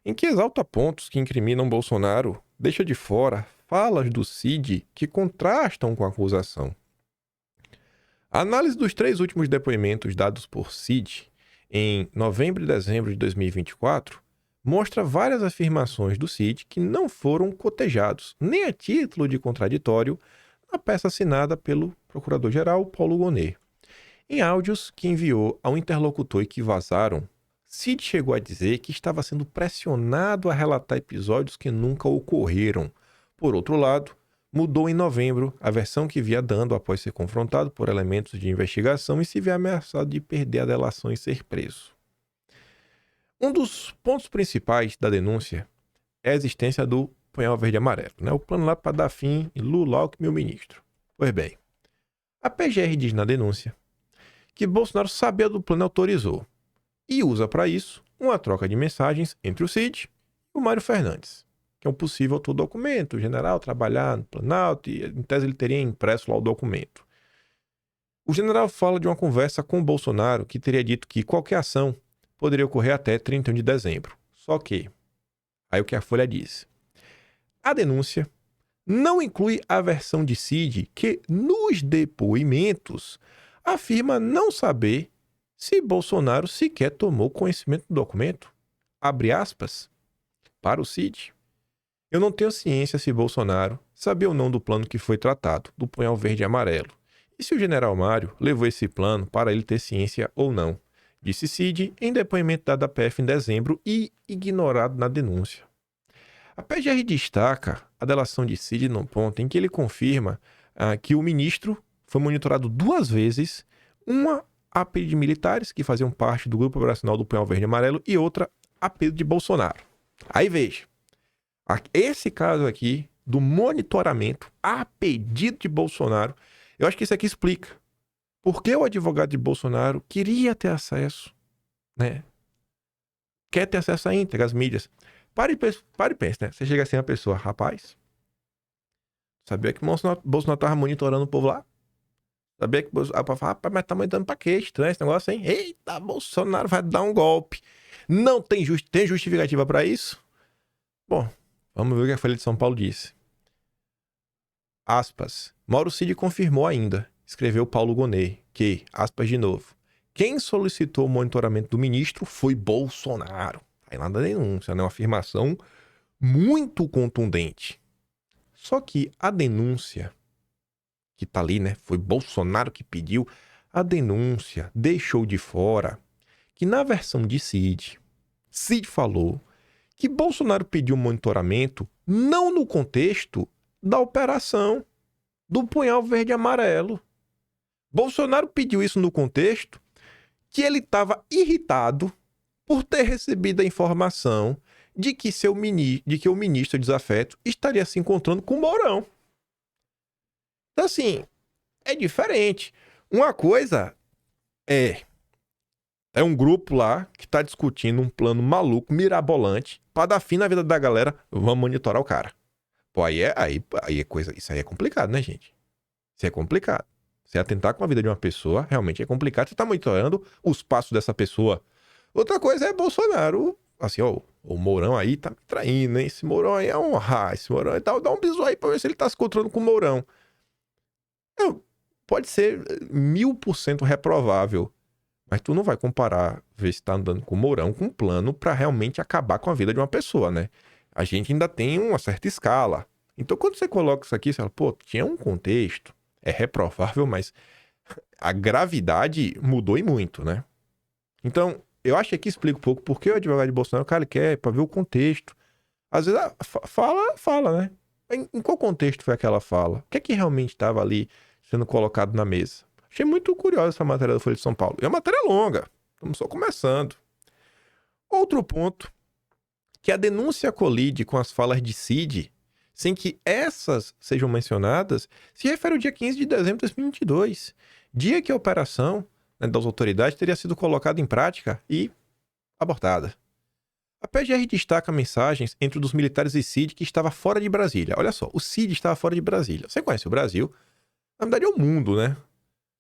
em que exalta pontos que incriminam Bolsonaro, deixa de fora falas do Cid que contrastam com a acusação. A análise dos 3 últimos depoimentos dados por Cid em novembro e dezembro de 2024 mostra várias afirmações do Cid que não foram cotejados, nem a título de contraditório, na peça assinada pelo procurador-geral Paulo Gonet. Em áudios que enviou ao interlocutor e que vazaram, Cid chegou a dizer que estava sendo pressionado a relatar episódios que nunca ocorreram. Por outro lado, mudou em novembro a versão que via dando após ser confrontado por elementos de investigação e se vê ameaçado de perder a delação e ser preso. Um dos pontos principais da denúncia é a existência do punhal verde e amarelo, né? O plano lá para dar fim em Lula, Alckmin e o ministro. Pois bem, a PGR diz na denúncia que Bolsonaro sabia do plano e autorizou, e usa para isso uma troca de mensagens entre o Cid e o Mário Fernandes, que é um possível autor do documento, o general trabalhar no Planalto e, em tese, ele teria impresso lá o documento. O general fala de uma conversa com o Bolsonaro que teria dito que qualquer ação poderia ocorrer até 31 de dezembro. Só que, aí o que a Folha diz, a denúncia não inclui a versão de Cid que, nos depoimentos, afirma não saber se Bolsonaro sequer tomou conhecimento do documento. Abre aspas, para o Cid. Eu não tenho ciência se Bolsonaro sabia ou não do plano que foi tratado, do punhal verde e amarelo, e se o general Mário levou esse plano para ele ter ciência ou não, disse Cid em depoimento dado à PF em dezembro e ignorado na denúncia. A PGR destaca a delação de Cid no ponto em que ele confirma que o ministro foi monitorado 2 vezes, uma a pedido de militares que faziam parte do grupo operacional do punhal verde e amarelo e outra a pedido de Bolsonaro. Aí veja, esse caso aqui do monitoramento a pedido de Bolsonaro, eu acho que isso aqui explica por que o advogado de Bolsonaro queria ter acesso, né? Quer ter acesso à íntegra, às mídias. Para e pense, né? Você chega assim a pessoa, rapaz, sabia que Bolsonaro estava monitorando o povo lá? Sabia que Bolsonaro fala, rapaz, mas tá monitorando pra quê? Estranho esse negócio, hein? Eita, Bolsonaro vai dar um golpe. Não tem justificativa para isso? Bom, vamos ver o que a Folha de São Paulo disse. Aspas. Mauro Cid confirmou ainda, escreveu Paulo Gonet, que, aspas de novo, quem solicitou o monitoramento do ministro foi Bolsonaro. Aí lá da denúncia, né? Uma afirmação muito contundente. Só que a denúncia, que tá ali, né? Foi Bolsonaro que pediu, a denúncia deixou de fora que na versão de Cid falou que Bolsonaro pediu monitoramento não no contexto da operação do punhal verde e amarelo. Bolsonaro pediu isso no contexto que ele estava irritado por ter recebido a informação de que o ministro desafeto estaria se encontrando com o Mourão. Então, assim, é diferente. Uma coisa é um grupo lá que está discutindo um plano maluco, mirabolante, para dar fim na vida da galera. Vamos monitorar o cara. Pô, aí é coisa. Isso aí é complicado, né, gente? Isso é complicado. Você atentar com a vida de uma pessoa, realmente é complicado. Você tá monitorando os passos dessa pessoa. Outra coisa é Bolsonaro. Assim, ó, o Mourão aí tá me traindo, hein? Esse Mourão aí é honrar. Esse Mourão aí dá um bisu aí pra ver se ele tá se encontrando com o Mourão. Pode ser 1000% reprovável. Mas tu não vai comparar ver se tá andando com o Mourão com um plano pra realmente acabar com a vida de uma pessoa, né? A gente ainda tem uma certa escala. Então, quando você coloca isso aqui, você fala, pô, tinha um contexto. É reprovável, mas a gravidade mudou e muito, né? Então, eu acho que aqui explica um pouco por que o advogado de Bolsonaro, cara, ele quer pra ver o contexto. Às vezes, fala, né? Em qual contexto foi aquela fala? O que é que realmente estava ali sendo colocado na mesa? Achei muito curiosa essa matéria da Folha de São Paulo. É uma matéria longa, estamos só começando. Outro ponto, que a denúncia colide com as falas de Cid, sem que essas sejam mencionadas, se refere ao dia 15 de dezembro de 2022, dia que a operação, né, das autoridades teria sido colocada em prática e abortada. A PGR destaca mensagens entre os militares e Cid que estava fora de Brasília. Olha só, o Cid estava fora de Brasília. Você conhece o Brasil? Na verdade é o mundo, né?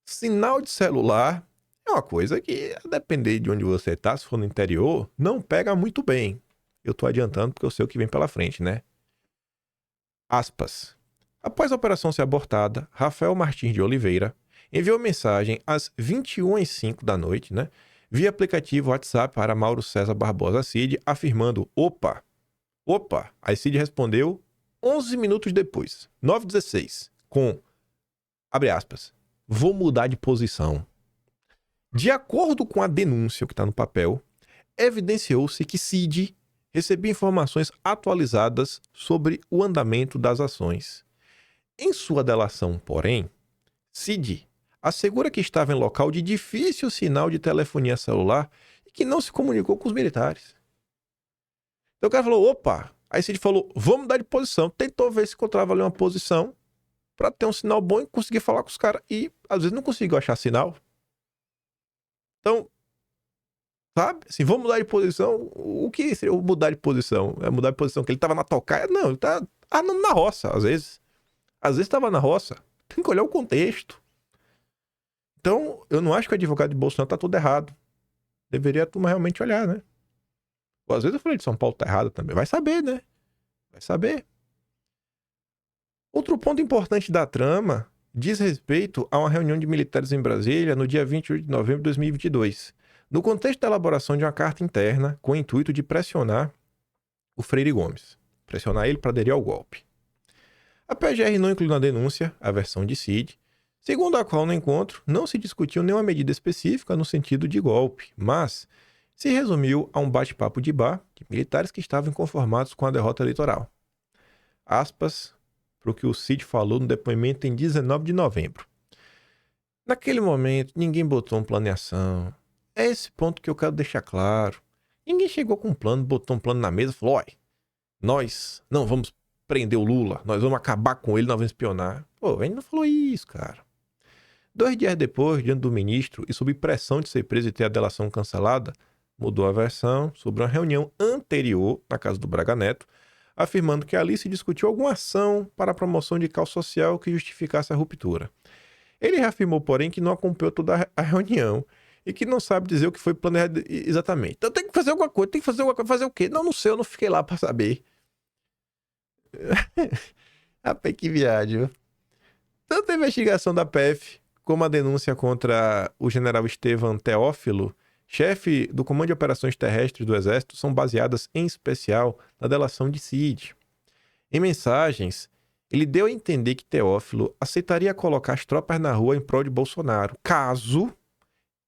Sinal de celular é uma coisa que, a depender de onde você está, se for no interior, não pega muito bem. Eu tô adiantando porque eu sei o que vem pela frente, né? Aspas. Após a operação ser abortada, Rafael Martins de Oliveira enviou mensagem às 21h05 da noite, né? Via aplicativo WhatsApp para Mauro César Barbosa Cid, afirmando, opa. Aí Cid respondeu 11 minutos depois, 9h16, com, abre aspas, vou mudar de posição. De acordo com a denúncia que está no papel, evidenciou-se que Cid recebia informações atualizadas sobre o andamento das ações. Em sua delação, porém, Cid assegura que estava em local de difícil sinal de telefonia celular e que não se comunicou com os militares. Então o cara falou, opa! Aí Cid falou, vamos mudar de posição. Tentou ver se encontrava ali uma posição para ter um sinal bom e conseguir falar com os caras. E às vezes não conseguiu achar sinal. Então, sabe? Assim, vamos mudar de posição. O que seria mudar de posição? É mudar de posição que ele tava na tocaia? Não, ele tá andando na roça, às vezes. Às vezes tava na roça. Tem que olhar o contexto. Então, eu não acho que o advogado de Bolsonaro tá tudo errado. Deveria a turma realmente olhar, né? Ou às vezes eu falei de São Paulo tá errado também. Vai saber, né? Vai saber. Outro ponto importante da trama diz respeito a uma reunião de militares em Brasília no dia 28 de novembro de 2022, no contexto da elaboração de uma carta interna com o intuito de pressionar o Freire Gomes, pressionar ele para aderir ao golpe. A PGR não incluiu na denúncia a versão de Cid, segundo a qual no encontro não se discutiu nenhuma medida específica no sentido de golpe, mas se resumiu a um bate-papo de bar de militares que estavam inconformados com a derrota eleitoral. Aspas para o que o Cid falou no depoimento em 19 de novembro. Naquele momento, ninguém botou um plano de ação. É esse ponto que eu quero deixar claro. Ninguém chegou com um plano, botou um plano na mesa e falou, olha, nós não vamos prender o Lula, nós vamos acabar com ele, nós vamos espionar. Pô, a gente não falou isso, cara. 2 dias depois, diante do ministro e sob pressão de ser preso e ter a delação cancelada, mudou a versão sobre uma reunião anterior na casa do Braga Neto, afirmando que ali se discutiu alguma ação para a promoção de causa social que justificasse a ruptura. Ele reafirmou, porém, que não acompanhou toda a reunião e que não sabe dizer o que foi planejado exatamente. Então tem que fazer alguma coisa, fazer o quê? Não sei, eu não fiquei lá para saber. Rapaz, que viagem. Tanto a investigação da PF como a denúncia contra o general Estevam Teófilo, chefe do Comando de Operações Terrestres do Exército, são baseadas, em especial, na delação de Cid. Em mensagens, ele deu a entender que Teófilo aceitaria colocar as tropas na rua em prol de Bolsonaro, caso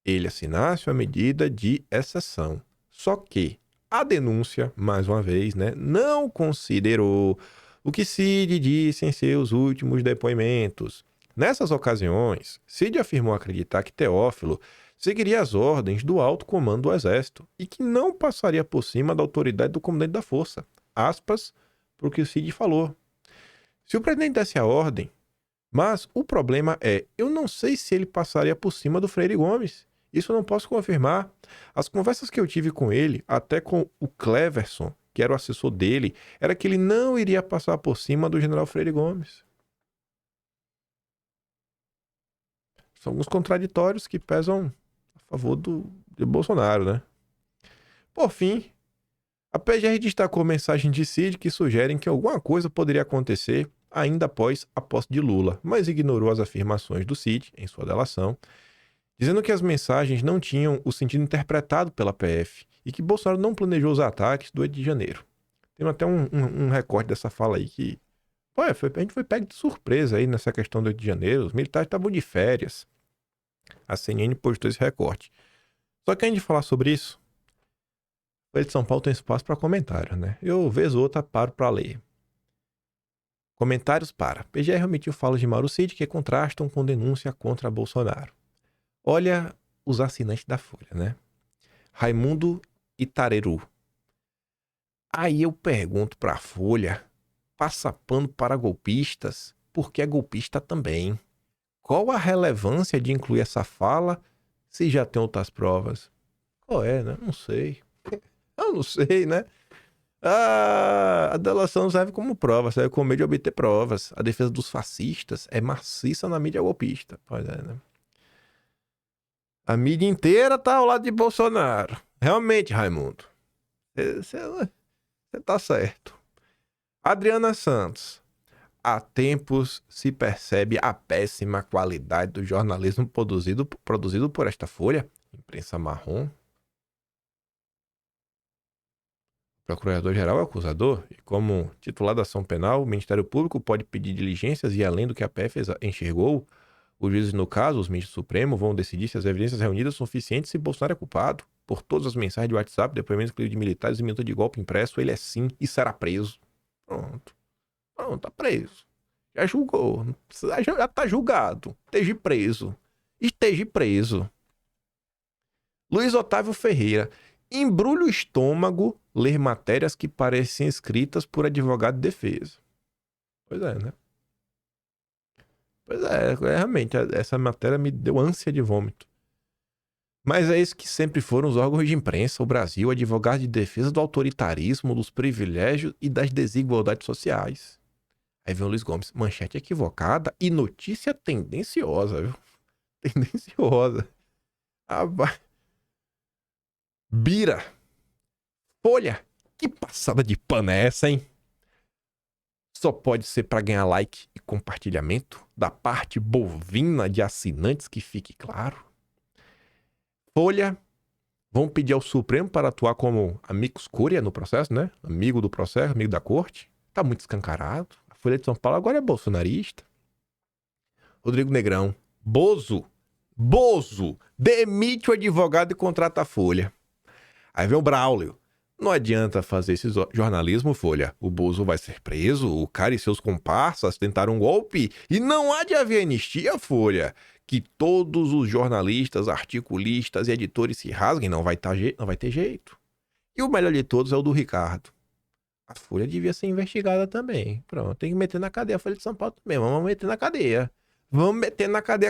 ele assinasse uma medida de exceção. Só que, A denúncia, mais uma vez, né, não considerou o que Cid disse em seus últimos depoimentos. Nessas ocasiões, Cid afirmou acreditar que Teófilo seguiria as ordens do alto comando do exército e que não passaria por cima da autoridade do comandante da força. Aspas para o que o Cid falou. Se o presidente desse a ordem, mas o problema é, eu não sei se ele passaria por cima do Freire Gomes. Isso eu não posso confirmar. As conversas que eu tive com ele, até com o Cleverson, que era o assessor dele, era que ele não iria passar por cima do general Freire Gomes. São alguns contraditórios que pesam a favor de Bolsonaro, né? Por fim, a PGR destacou mensagem de Cid que sugerem que alguma coisa poderia acontecer ainda após a posse de Lula, mas ignorou as afirmações do Cid em sua delação, dizendo que as mensagens não tinham o sentido interpretado pela PF e que Bolsonaro não planejou os ataques do 8 de janeiro. Tem até um recorte dessa fala aí que... Pô, a gente foi pego de surpresa aí nessa questão do 8 de janeiro. Os militares estavam de férias. A CNN postou esse recorte. Só que antes de falar sobre isso, o Folha de São Paulo tem espaço para comentário, né? Eu, vez ou outra, paro para ler. Comentários para. PGR omitiu falas de Mauro Cid que contrastam com denúncia contra Bolsonaro. Olha os assinantes da Folha, né? Raimundo Itareru. Aí eu pergunto pra Folha, passa pano para golpistas, porque é golpista também. Qual a relevância de incluir essa fala se já tem outras provas? Qual é, né? Não sei. Eu não sei, né? A delação serve como prova, serve como meio de obter provas. A defesa dos fascistas é maciça na mídia golpista. Pois é, né? A mídia inteira tá ao lado de Bolsonaro. Realmente, Raimundo. Você tá certo. Adriana Santos. Há tempos se percebe a péssima qualidade do jornalismo produzido por esta Folha, imprensa marrom. O procurador-geral é o acusador, e como titular da ação penal, o Ministério Público pode pedir diligências e, além do que a PF enxergou, os juízes, no caso, os ministros do Supremo, vão decidir se as evidências reunidas são suficientes se Bolsonaro é culpado. Por todas as mensagens de WhatsApp, depoimentos de militares e minuta de golpe impresso, ele é sim e será preso. Pronto, tá preso. Já julgou, já tá julgado. Esteja preso. Luiz Otávio Ferreira. Embrulha o estômago ler matérias que parecem escritas por advogado de defesa. Pois é, né? Pois é, realmente, essa matéria me deu ânsia de vômito. Mas é isso que sempre foram os órgãos de imprensa, o Brasil, advogados de defesa do autoritarismo, dos privilégios e das desigualdades sociais. Aí vem o Luiz Gomes, manchete equivocada e notícia tendenciosa, viu? Tendenciosa. Bira. Folha. Que passada de pano é essa, hein? Só pode ser para ganhar like e compartilhamento da parte bovina de assinantes, que fique claro. Folha. Vão pedir ao Supremo para atuar como amicus curiae no processo, né? Amigo do processo, amigo da corte. Tá muito escancarado. A Folha de São Paulo agora é bolsonarista. Rodrigo Negrão. Bozo demite o advogado e contrata a Folha. Aí vem o Braulio. Não adianta fazer esse jornalismo, Folha. O Bozo vai ser preso, o cara e seus comparsas tentaram um golpe e não há de haver anistia, Folha. Que todos os jornalistas, articulistas e editores se rasguem, não vai ter jeito. E o melhor de todos é o do Ricardo. A Folha devia ser investigada também. Pronto, tem que meter na cadeia a Folha de São Paulo também. Vamos meter na cadeia.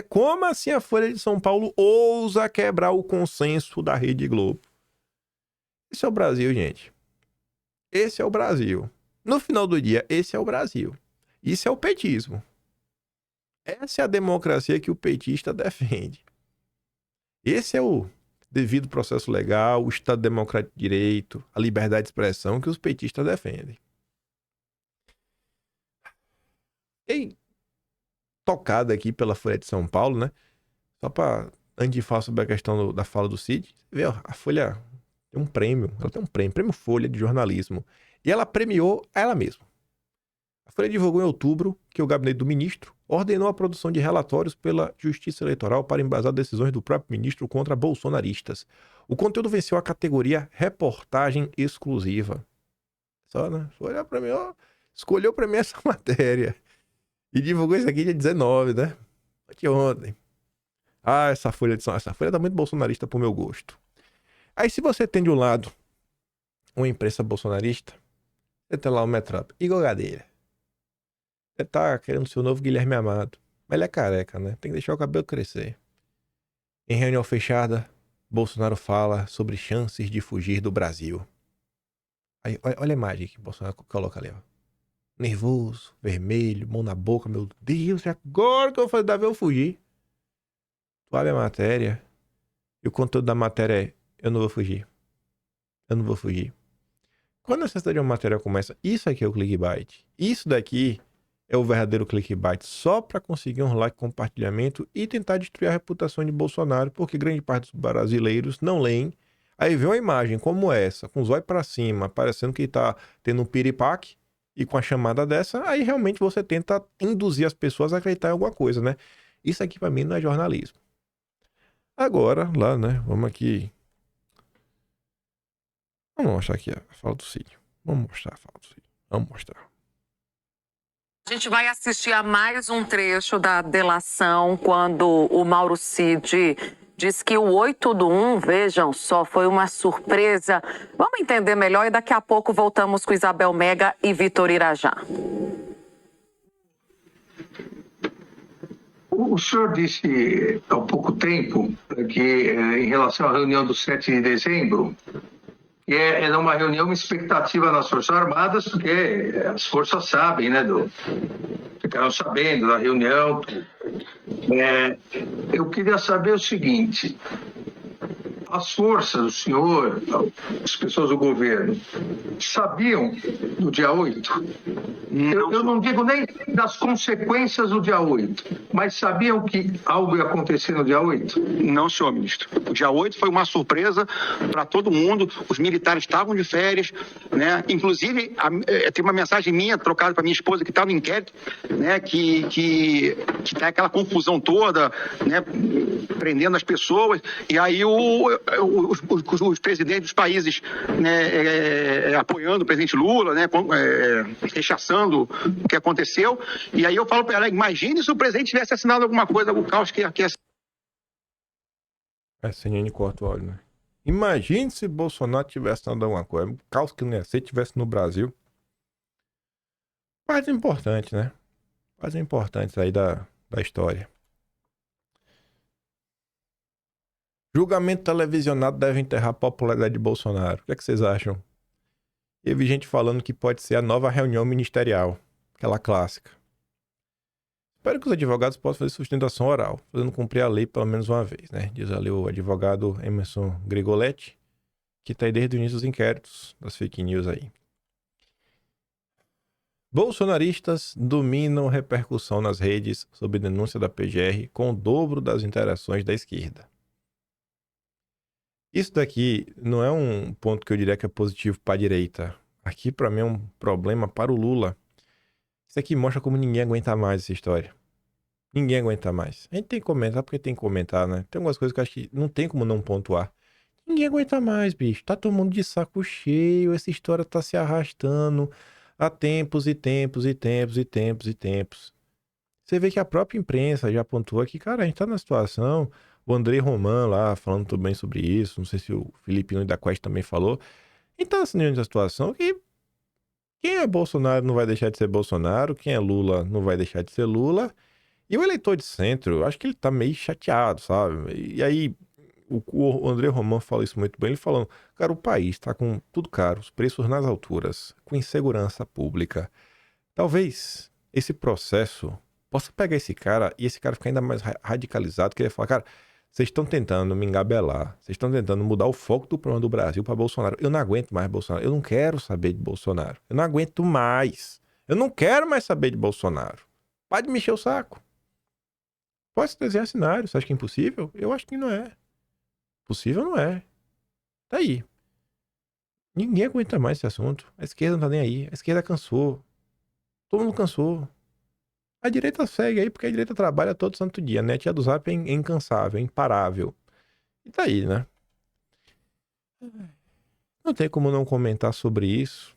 Como assim a Folha de São Paulo ousa quebrar o consenso da Rede Globo? Esse é o Brasil, gente. Esse é o Brasil. No final do dia, esse é o Brasil. Isso é o petismo. Essa é a democracia que o petista defende. Esse é o devido processo legal, o Estado Democrático de Direito, a liberdade de expressão que os petistas defendem. E tocada aqui pela Folha de São Paulo, né? Só para, antes de falar sobre a questão da fala do Cid, vê, ó, a Folha tem um prêmio, ela tem um prêmio Folha de jornalismo. E ela premiou ela mesma. A Folha divulgou em outubro que o gabinete do ministro ordenou a produção de relatórios pela Justiça Eleitoral para embasar decisões do próprio ministro contra bolsonaristas. O conteúdo venceu a categoria reportagem exclusiva. Só, né? Foi olhar pra mim, ó, escolheu pra mim essa matéria. E divulgou isso aqui dia 19, né? Aqui ontem. Ah, essa Folha tá muito bolsonarista pro meu gosto. Aí se você tem de um lado uma imprensa bolsonarista, você tem lá o Metrópole, Igor Gadelha. Você tá querendo ser o novo Guilherme Amado. Mas ele é careca, né? Tem que deixar o cabelo crescer. Em reunião fechada, Bolsonaro fala sobre chances de fugir do Brasil. Aí, olha a imagem que Bolsonaro coloca ali, ó. Nervoso, vermelho, mão na boca. Meu Deus, é agora que eu vou fazer Davi eu fugir. Tu abre a matéria e o conteúdo da matéria é: eu não vou fugir. Eu não vou fugir. Quando a necessidade de uma matéria começa, isso aqui é o clickbait. Isso daqui é o verdadeiro clickbait, só para conseguir um like, compartilhamento e tentar destruir a reputação de Bolsonaro, porque grande parte dos brasileiros não leem. Aí vê uma imagem como essa, com os olhos para cima, parecendo que tá tendo um piripaque, e com a chamada dessa, aí realmente você tenta induzir as pessoas a acreditar em alguma coisa, né? Isso aqui para mim não é jornalismo. Agora, lá, né? Vamos aqui. Vamos mostrar aqui a fala do Cid. Vamos mostrar a fala do Cid. Vamos mostrar. A gente vai assistir a mais um trecho da delação quando o Mauro Cid diz que o 8 do 1, vejam só, foi uma surpresa. Vamos entender melhor e daqui a pouco voltamos com Isabel Mega e Vitor Irajá. O senhor disse há pouco tempo que, em relação à reunião do 7 de dezembro, que era uma reunião, uma expectativa nas Forças Armadas, porque as forças sabem, né, ficaram sabendo da reunião. Eu queria saber o seguinte: as forças, o senhor, as pessoas do governo, sabiam do dia 8? Eu não digo nem das consequências do dia 8, mas sabiam que algo ia acontecer no dia 8? Não, senhor ministro. O dia 8 foi uma surpresa para todo mundo. Os militares estavam de férias, né? Inclusive, tem uma mensagem minha trocada para minha esposa que está no inquérito, né? Que tá aquela confusão toda, né? Prendendo as pessoas. E aí os presidentes dos países, né? Apoiando o presidente Lula, né? Rechaçando o que aconteceu. E aí eu falo para ela: imagine se o presidente tivesse assinado alguma coisa, o caos que A CNN corta o áudio, né? Imagine se Bolsonaro tivesse assinado alguma coisa. O caos que não ia ser tivesse no Brasil. Parte importante, né? Parte importante aí da história. Julgamento televisionado deve enterrar a popularidade de Bolsonaro. O que é que vocês acham? E eu vi gente falando que pode ser a nova reunião ministerial. Aquela clássica. Espero que os advogados possam fazer sustentação oral, fazendo cumprir a lei pelo menos uma vez, né? Diz ali o advogado Emerson Grigoletti, que está aí desde o início dos inquéritos, das fake news aí. Bolsonaristas dominam repercussão nas redes sob denúncia da PGR com o dobro das interações da esquerda. Isso daqui não é um ponto que eu diria que é positivo para a direita. Aqui, para mim, é um problema para o Lula. Isso aqui mostra como ninguém aguenta mais essa história. Ninguém aguenta mais. A gente tem que comentar porque tem que comentar, né? Tem algumas coisas que eu acho que não tem como não pontuar. Ninguém aguenta mais, bicho. Tá todo mundo de saco cheio. Essa história tá se arrastando há tempos e tempos e tempos e tempos e tempos. Você vê que a própria imprensa já pontuou aqui, cara, a gente tá na situação... O André Roman lá falando tudo bem sobre isso. Não sei se o Filipinho da Quest também falou. Então, assim, nessa situação que quem é Bolsonaro não vai deixar de ser Bolsonaro. Quem é Lula não vai deixar de ser Lula. E o eleitor de centro, eu acho que ele tá meio chateado, sabe? E aí, o André Roman fala isso muito bem. Ele falando, cara, o país tá com tudo caro, os preços nas alturas, com insegurança pública. Talvez esse processo possa pegar esse cara e esse cara ficar ainda mais radicalizado, que ele falar, cara, vocês estão tentando me engabelar, vocês estão tentando mudar o foco do problema do Brasil para Bolsonaro. Eu não aguento mais Bolsonaro, eu não quero saber de Bolsonaro, eu não aguento mais, eu não quero mais saber de Bolsonaro. Pode me encher o saco. Pode se desenhar cenário, você acha que é impossível? Eu acho que não é. Possível não é. Tá aí. Ninguém aguenta mais esse assunto, a esquerda não tá nem aí, a esquerda cansou. Todo mundo cansou. A direita segue aí, porque a direita trabalha todo santo dia, né? A tia do Zap é incansável, é imparável. E tá aí, né? Não tem como não comentar sobre isso.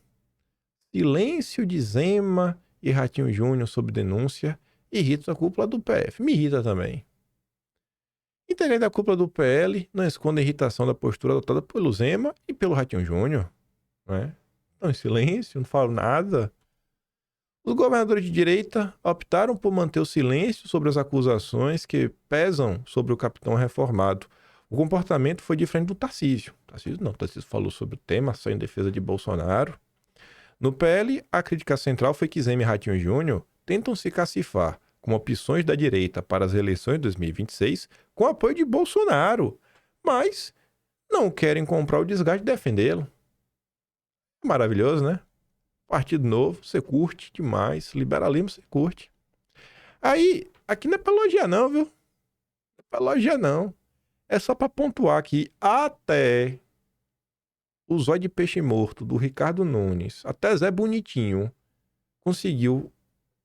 Silêncio de Zema e Ratinho Júnior sobre denúncia irrita a cúpula do PF. Me irrita também. Integrante da cúpula do PL não esconde a irritação da postura adotada pelo Zema e pelo Ratinho Júnior. Né? Estão em silêncio, não falam nada. Os governadores de direita optaram por manter o silêncio sobre as acusações que pesam sobre o capitão reformado. O comportamento foi diferente do Tarcísio. Tarcísio falou sobre o tema, só em defesa de Bolsonaro. No PL, a crítica central foi que Zema e Ratinho Júnior tentam se cacifar com opções da direita para as eleições de 2026 com apoio de Bolsonaro, mas não querem comprar o desgaste de defendê-lo. Maravilhoso, né? Partido Novo, você curte demais. Liberalismo, você curte. Aí, aqui não é pra elogiar não, viu? Não é pra elogiar não. É só pra pontuar que até o Zóio de Peixe Morto do Ricardo Nunes, até Zé Bonitinho, conseguiu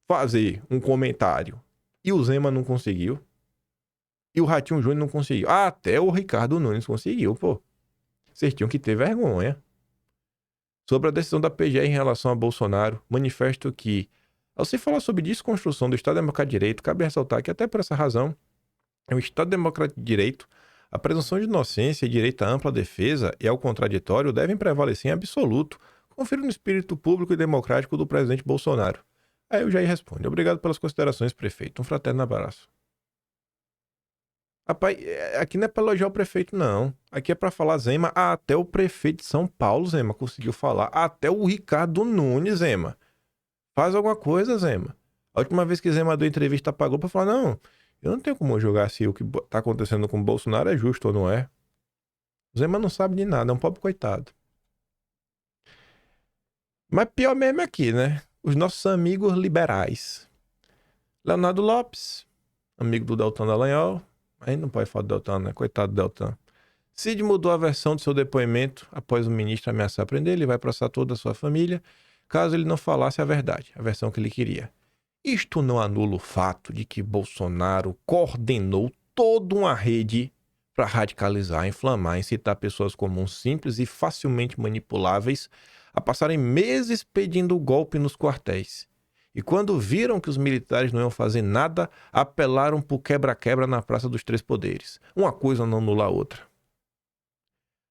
fazer um comentário. E o Zema não conseguiu. E o Ratinho Júnior não conseguiu. Até o Ricardo Nunes conseguiu, pô. Vocês tinham que ter vergonha. Sobre a decisão da PGR em relação a Bolsonaro, manifesto que, ao se falar sobre desconstrução do Estado Democrático de Direito, cabe ressaltar que até por essa razão, o Estado Democrático de Direito, a presunção de inocência e direito à ampla defesa e ao contraditório devem prevalecer em absoluto, conferindo o espírito público e democrático do presidente Bolsonaro. Aí o Jair responde: obrigado pelas considerações, prefeito. Um fraterno abraço. Rapaz, aqui não é pra elogiar o prefeito, não. Aqui é pra falar Zema. Até o prefeito de São Paulo, Zema, conseguiu falar. Até o Ricardo Nunes, Zema. Faz alguma coisa, Zema. A última vez que Zema deu entrevista apagou pra falar: não, eu não tenho como julgar se o que tá acontecendo com o Bolsonaro é justo ou não é. O Zema não sabe de nada, é um pobre coitado. Mas pior mesmo é aqui, né? Os nossos amigos liberais. Leonardo Lopes, amigo do Deltan Dallagnol. Aí não pode falar do Deltan, né? Coitado do Deltan. Cid mudou a versão do seu depoimento após o ministro ameaçar prender. Ele vai processar toda a sua família, caso ele não falasse a verdade, a versão que ele queria. Isto não anula o fato de que Bolsonaro coordenou toda uma rede para radicalizar, inflamar, incitar pessoas comuns, simples e facilmente manipuláveis a passarem meses pedindo o golpe nos quartéis. E quando viram que os militares não iam fazer nada, apelaram por quebra-quebra na Praça dos Três Poderes. Uma coisa não anula a outra.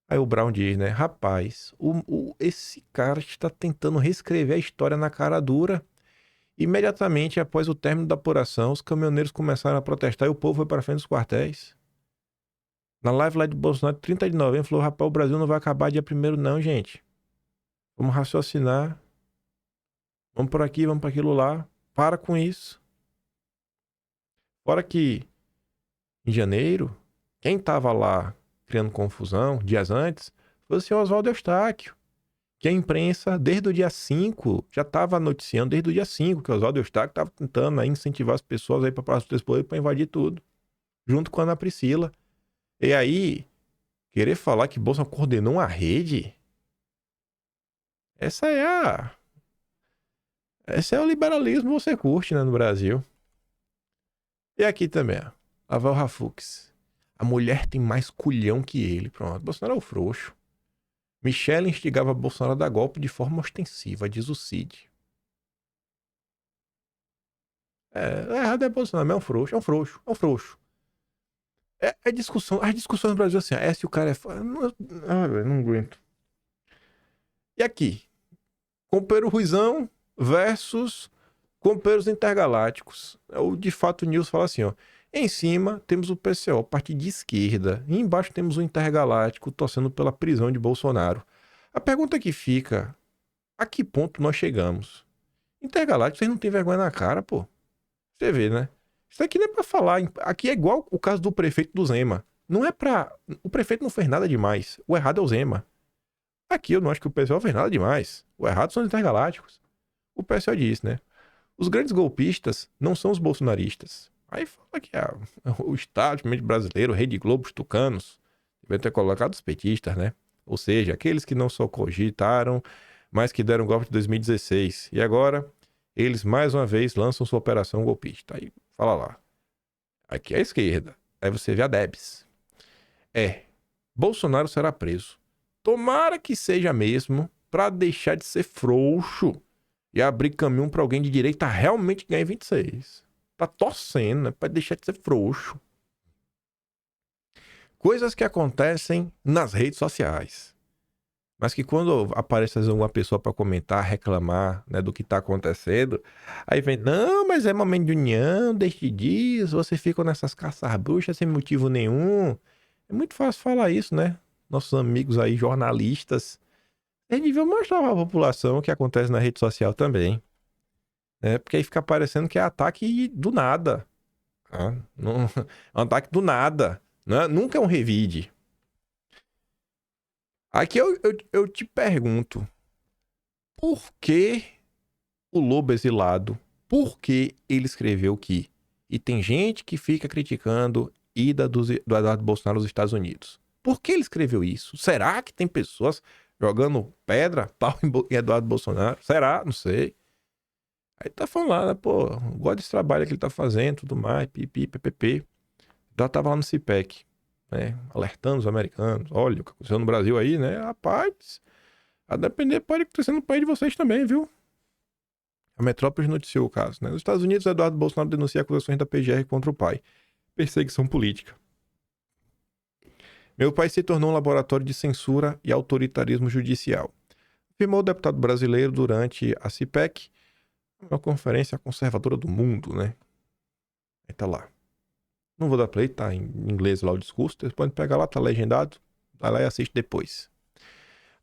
Aí o Brown diz, né? Rapaz, esse cara está tentando reescrever a história na cara dura. Imediatamente após o término da apuração, os caminhoneiros começaram a protestar e o povo foi para frente dos quartéis. Na live lá de Bolsonaro, 30 de novembro, falou: rapaz, o Brasil não vai acabar dia 1º não, gente. Vamos raciocinar. Vamos por aqui, vamos para aquilo lá. Para com isso. Fora que, em janeiro, quem estava lá criando confusão, dias antes, foi o senhor Oswaldo Eustáquio. Que a imprensa, desde o dia 5, já estava noticiando, desde o dia 5, que o Oswaldo Eustáquio estava tentando aí incentivar as pessoas aí para a Praça dos Três Poderes para invadir tudo. Junto com a Ana Priscila. E aí, querer falar que Bolsonaro coordenou uma rede? Esse é o liberalismo que você curte, né, no Brasil. E aqui também, ó. Laval Rafux. A mulher tem mais culhão que ele. Pronto, Bolsonaro é o frouxo. Michele instigava Bolsonaro a dar golpe de forma ostensiva, diz o Cid. Errado é Bolsonaro, mas é um frouxo. É discussão. As discussões no Brasil assim, se o cara é. Não aguento. E aqui? Companheiro Ruizão versus companheiros intergalácticos. O De Fato News fala assim, ó. Em cima temos o PCO, partido de esquerda. E embaixo temos o Intergaláctico torcendo pela prisão de Bolsonaro. A pergunta que fica: a que ponto nós chegamos? Intergaláctico, vocês não têm vergonha na cara, pô. Você vê, né? Isso aqui não é pra falar. Aqui é igual o caso do prefeito do Zema. Não é pra... O prefeito não fez nada demais. O errado é o Zema. Aqui eu não acho que o PCO fez nada demais. O errado são os intergalácticos. O PCO diz, né? Os grandes golpistas não são os bolsonaristas. Aí fala que o establishment brasileiro, Rede Globo, os tucanos, devem ter colocado os petistas, né? Ou seja, aqueles que não só cogitaram, mas que deram golpe de 2016. E agora, eles mais uma vez lançam sua operação golpista. Aí, fala lá. Aqui é a esquerda. Aí você vê a Debs. Bolsonaro será preso. Tomara que seja mesmo, pra deixar de ser frouxo e abrir caminho pra alguém de direita realmente ganhar em 26. Tá torcendo, né? Pra deixar de ser frouxo. Coisas que acontecem nas redes sociais. Mas que quando aparece alguma pessoa para comentar, reclamar, né, do que tá acontecendo, aí vem, não, mas é momento de união, deixe disso, você fica nessas caças bruxas sem motivo nenhum. É muito fácil falar isso, né? Nossos amigos aí, jornalistas, eles deviam mostrar pra população o que acontece na rede social também. Né? Porque aí fica parecendo que é ataque do nada. Tá? Não, é um ataque do nada. Né? Nunca é um revide. Aqui eu te pergunto, por que o Lobo Exilado, por que ele escreveu que? E tem gente que fica criticando a ida do Eduardo Bolsonaro aos Estados Unidos. Por que ele escreveu isso? Será que tem pessoas jogando pedra, pau em Eduardo Bolsonaro? Será? Não sei. Aí tá falando lá, né? Pô, gosto desse trabalho que ele tá fazendo, tudo mais, pipi, ppp. Já tava lá no CIPEC. Né, alertando os americanos, olha o que aconteceu no Brasil aí, né, rapaz, a depender pode acontecer no país de vocês também, viu? A Metrópole noticiou o caso, né, nos Estados Unidos, Eduardo Bolsonaro denuncia acusações da PGR contra o pai, perseguição política. Meu país se tornou um laboratório de censura e autoritarismo judicial, afirmou o deputado brasileiro durante a CIPEC, uma conferência conservadora do mundo, né, aí tá lá. Não vou dar play, tá em inglês lá o discurso. Vocês podem pegar lá, tá legendado. Vai lá e assiste depois.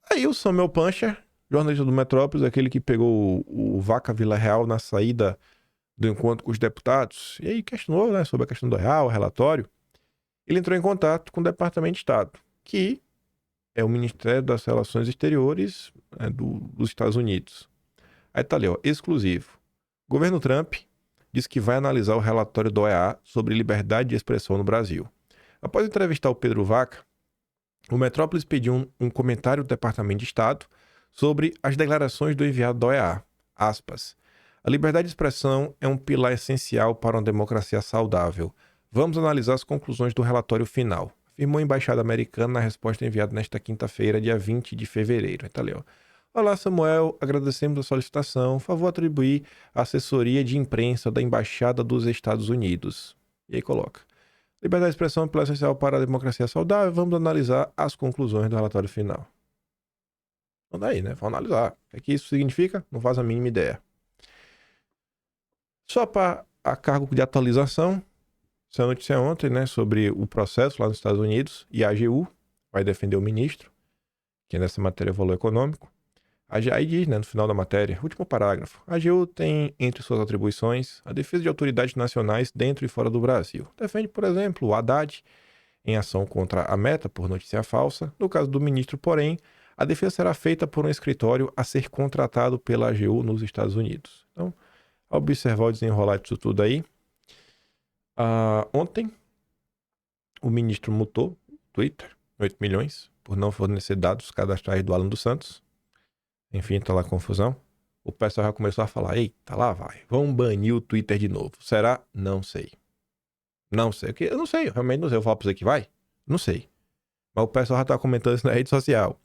Aí o Samuel Pancher, jornalista do Metrópolis, aquele que pegou o Vaca Vila Real na saída do encontro com os deputados, e aí questionou, né, sobre a questão do real, o relatório. Ele entrou em contato com o Departamento de Estado, que é o Ministério das Relações Exteriores, né, dos Estados Unidos. Aí tá ali, ó, exclusivo. Governo Trump diz que vai analisar o relatório do OEA sobre liberdade de expressão no Brasil. Após entrevistar o Pedro Vaca, o Metrópolis pediu um comentário do Departamento de Estado sobre as declarações do enviado da OEA. Aspas. A liberdade de expressão é um pilar essencial para uma democracia saudável. Vamos analisar as conclusões do relatório final, afirmou a embaixada americana na resposta enviada nesta quinta-feira, dia 20 de fevereiro. Tá ali, ó. Olá, Samuel. Agradecemos a solicitação. Favor atribuir a assessoria de imprensa da Embaixada dos Estados Unidos. E aí coloca. Liberdade de expressão é um pilar essencial para a democracia saudável. Vamos analisar as conclusões do relatório final. Então daí, né? Vamos analisar. O que isso significa? Não faz a mínima ideia. Só para a cargo de atualização, essa notícia ontem, né? Sobre o processo lá nos Estados Unidos. E a AGU vai defender o ministro, que nessa matéria é valor econômico. Aí diz, né, no final da matéria, último parágrafo, a AGU tem entre suas atribuições a defesa de autoridades nacionais dentro e fora do Brasil. Defende, por exemplo, o Haddad em ação contra a Meta por notícia falsa. No caso do ministro, porém, a defesa será feita por um escritório a ser contratado pela AGU nos Estados Unidos. Então, ao observar o desenrolar disso tudo aí, ontem o ministro multou o Twitter, 8 milhões, por não fornecer dados cadastrais do Alan dos Santos. Enfim, tá lá a confusão. O pessoal já começou a falar, eita, lá vai, vamos banir o Twitter de novo. Será? Não sei. Não sei. Eu não sei, eu realmente não sei. Eu falo pra você que vai? Não sei. Mas o pessoal já tá comentando isso na rede social.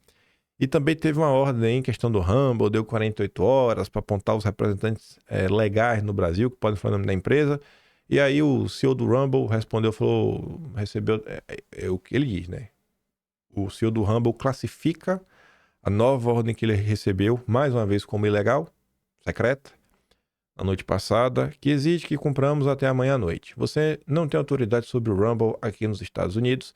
E também teve uma ordem em questão do Rumble, deu 48 horas para apontar os representantes legais no Brasil, que podem falar o nome da empresa. E aí o CEO do Rumble respondeu, falou, recebeu, o que ele diz, né? O CEO do Rumble classifica a nova ordem que ele recebeu, mais uma vez como ilegal, secreta, na noite passada, que exige que cumpramos até amanhã à noite. Você não tem autoridade sobre o Rumble aqui nos Estados Unidos,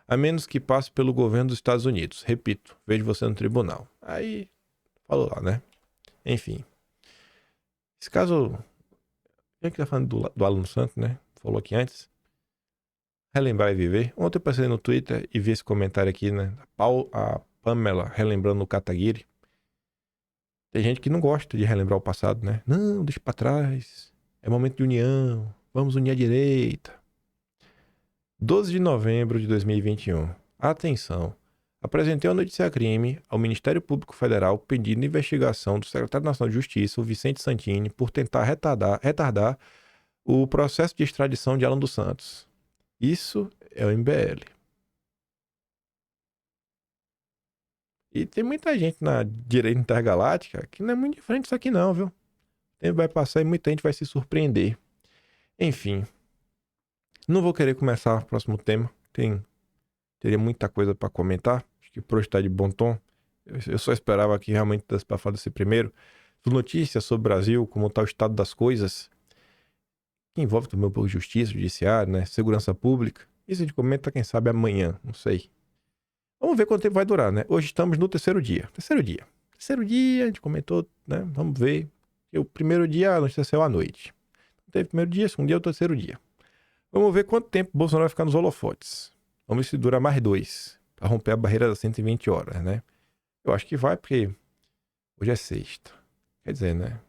a menos que passe pelo governo dos Estados Unidos. Repito, vejo você no tribunal. Aí, falou lá, né? Enfim. Esse caso, quem é que tá falando do Alan Santos, né? Falou aqui antes. Relembrar e viver. Ontem eu passei no Twitter e vi esse comentário aqui, né? A Pamela relembrando o Kataguiri. Tem gente que não gosta de relembrar o passado, né? Não, deixa pra trás. É momento de união. Vamos unir a direita. 12 de novembro de 2021. Atenção. Apresentei a notícia-crime ao Ministério Público Federal pedindo investigação do secretário nacional de Justiça, o Vicente Santini, por tentar retardar o processo de extradição de Alan dos Santos. Isso é o MBL. E tem muita gente na direita intergaláctica que não é muito diferente disso aqui não, viu? O tempo vai passar e muita gente vai se surpreender. Enfim, não vou querer começar o próximo tema. Teria muita coisa para comentar. Acho que por hoje tá de bom tom. Eu só esperava que realmente desse para falar desse primeiro. Notícias sobre o Brasil, como está o estado das coisas, que envolve também um pouco de justiça, judiciário, né? Segurança pública. Isso a gente comenta, quem sabe, amanhã. Não sei. Vamos ver quanto tempo vai durar, né? Hoje estamos no terceiro dia. Terceiro dia, a gente comentou, né? Vamos ver. O primeiro dia, a notícia saiu à noite. Teve o primeiro dia, segundo dia, o terceiro dia. Vamos ver quanto tempo o Bolsonaro vai ficar nos holofotes. Vamos ver se dura mais 2. Pra romper a barreira das 120 horas, né? Eu acho que vai, porque hoje é sexta. Quer dizer, né?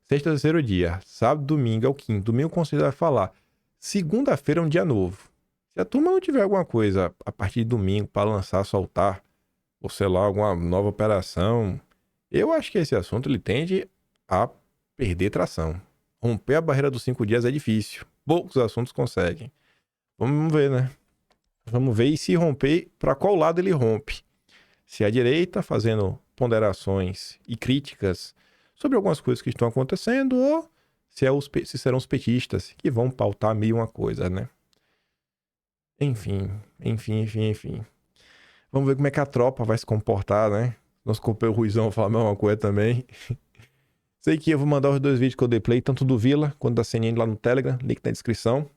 Sexta é o terceiro dia. Sábado, domingo é o quinto. Domingo o conselho vai falar. Segunda-feira é um dia novo. Se a turma não tiver alguma coisa a partir de domingo para lançar, soltar, ou sei lá, alguma nova operação, eu acho que esse assunto ele tende a perder tração. Romper a barreira dos 5 dias é difícil. Poucos assuntos conseguem. Vamos ver, né? Vamos ver e se romper, para qual lado ele rompe. Se a direita fazendo ponderações e críticas sobre algumas coisas que estão acontecendo, ou se serão os petistas que vão pautar mil uma coisa, né? Enfim. Vamos ver como é que a tropa vai se comportar, né? Nosso companheiro Ruizão vai falar a mesma coisa também. Sei que eu vou mandar os 2 vídeos que eu dei play, tanto do Vila quanto da CNN lá no Telegram, link na descrição.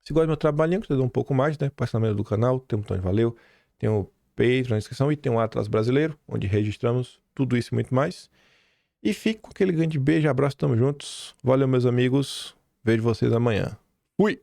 Se gosta do meu trabalhinho, que você dá um pouco mais, né? Parcelamento do canal, tem um botão de valeu, tem o Patreon na descrição e tem o Atlas Brasileiro, onde registramos tudo isso e muito mais. E fico com aquele grande beijo, abraço, tamo juntos. Valeu, meus amigos. Vejo vocês amanhã. Fui!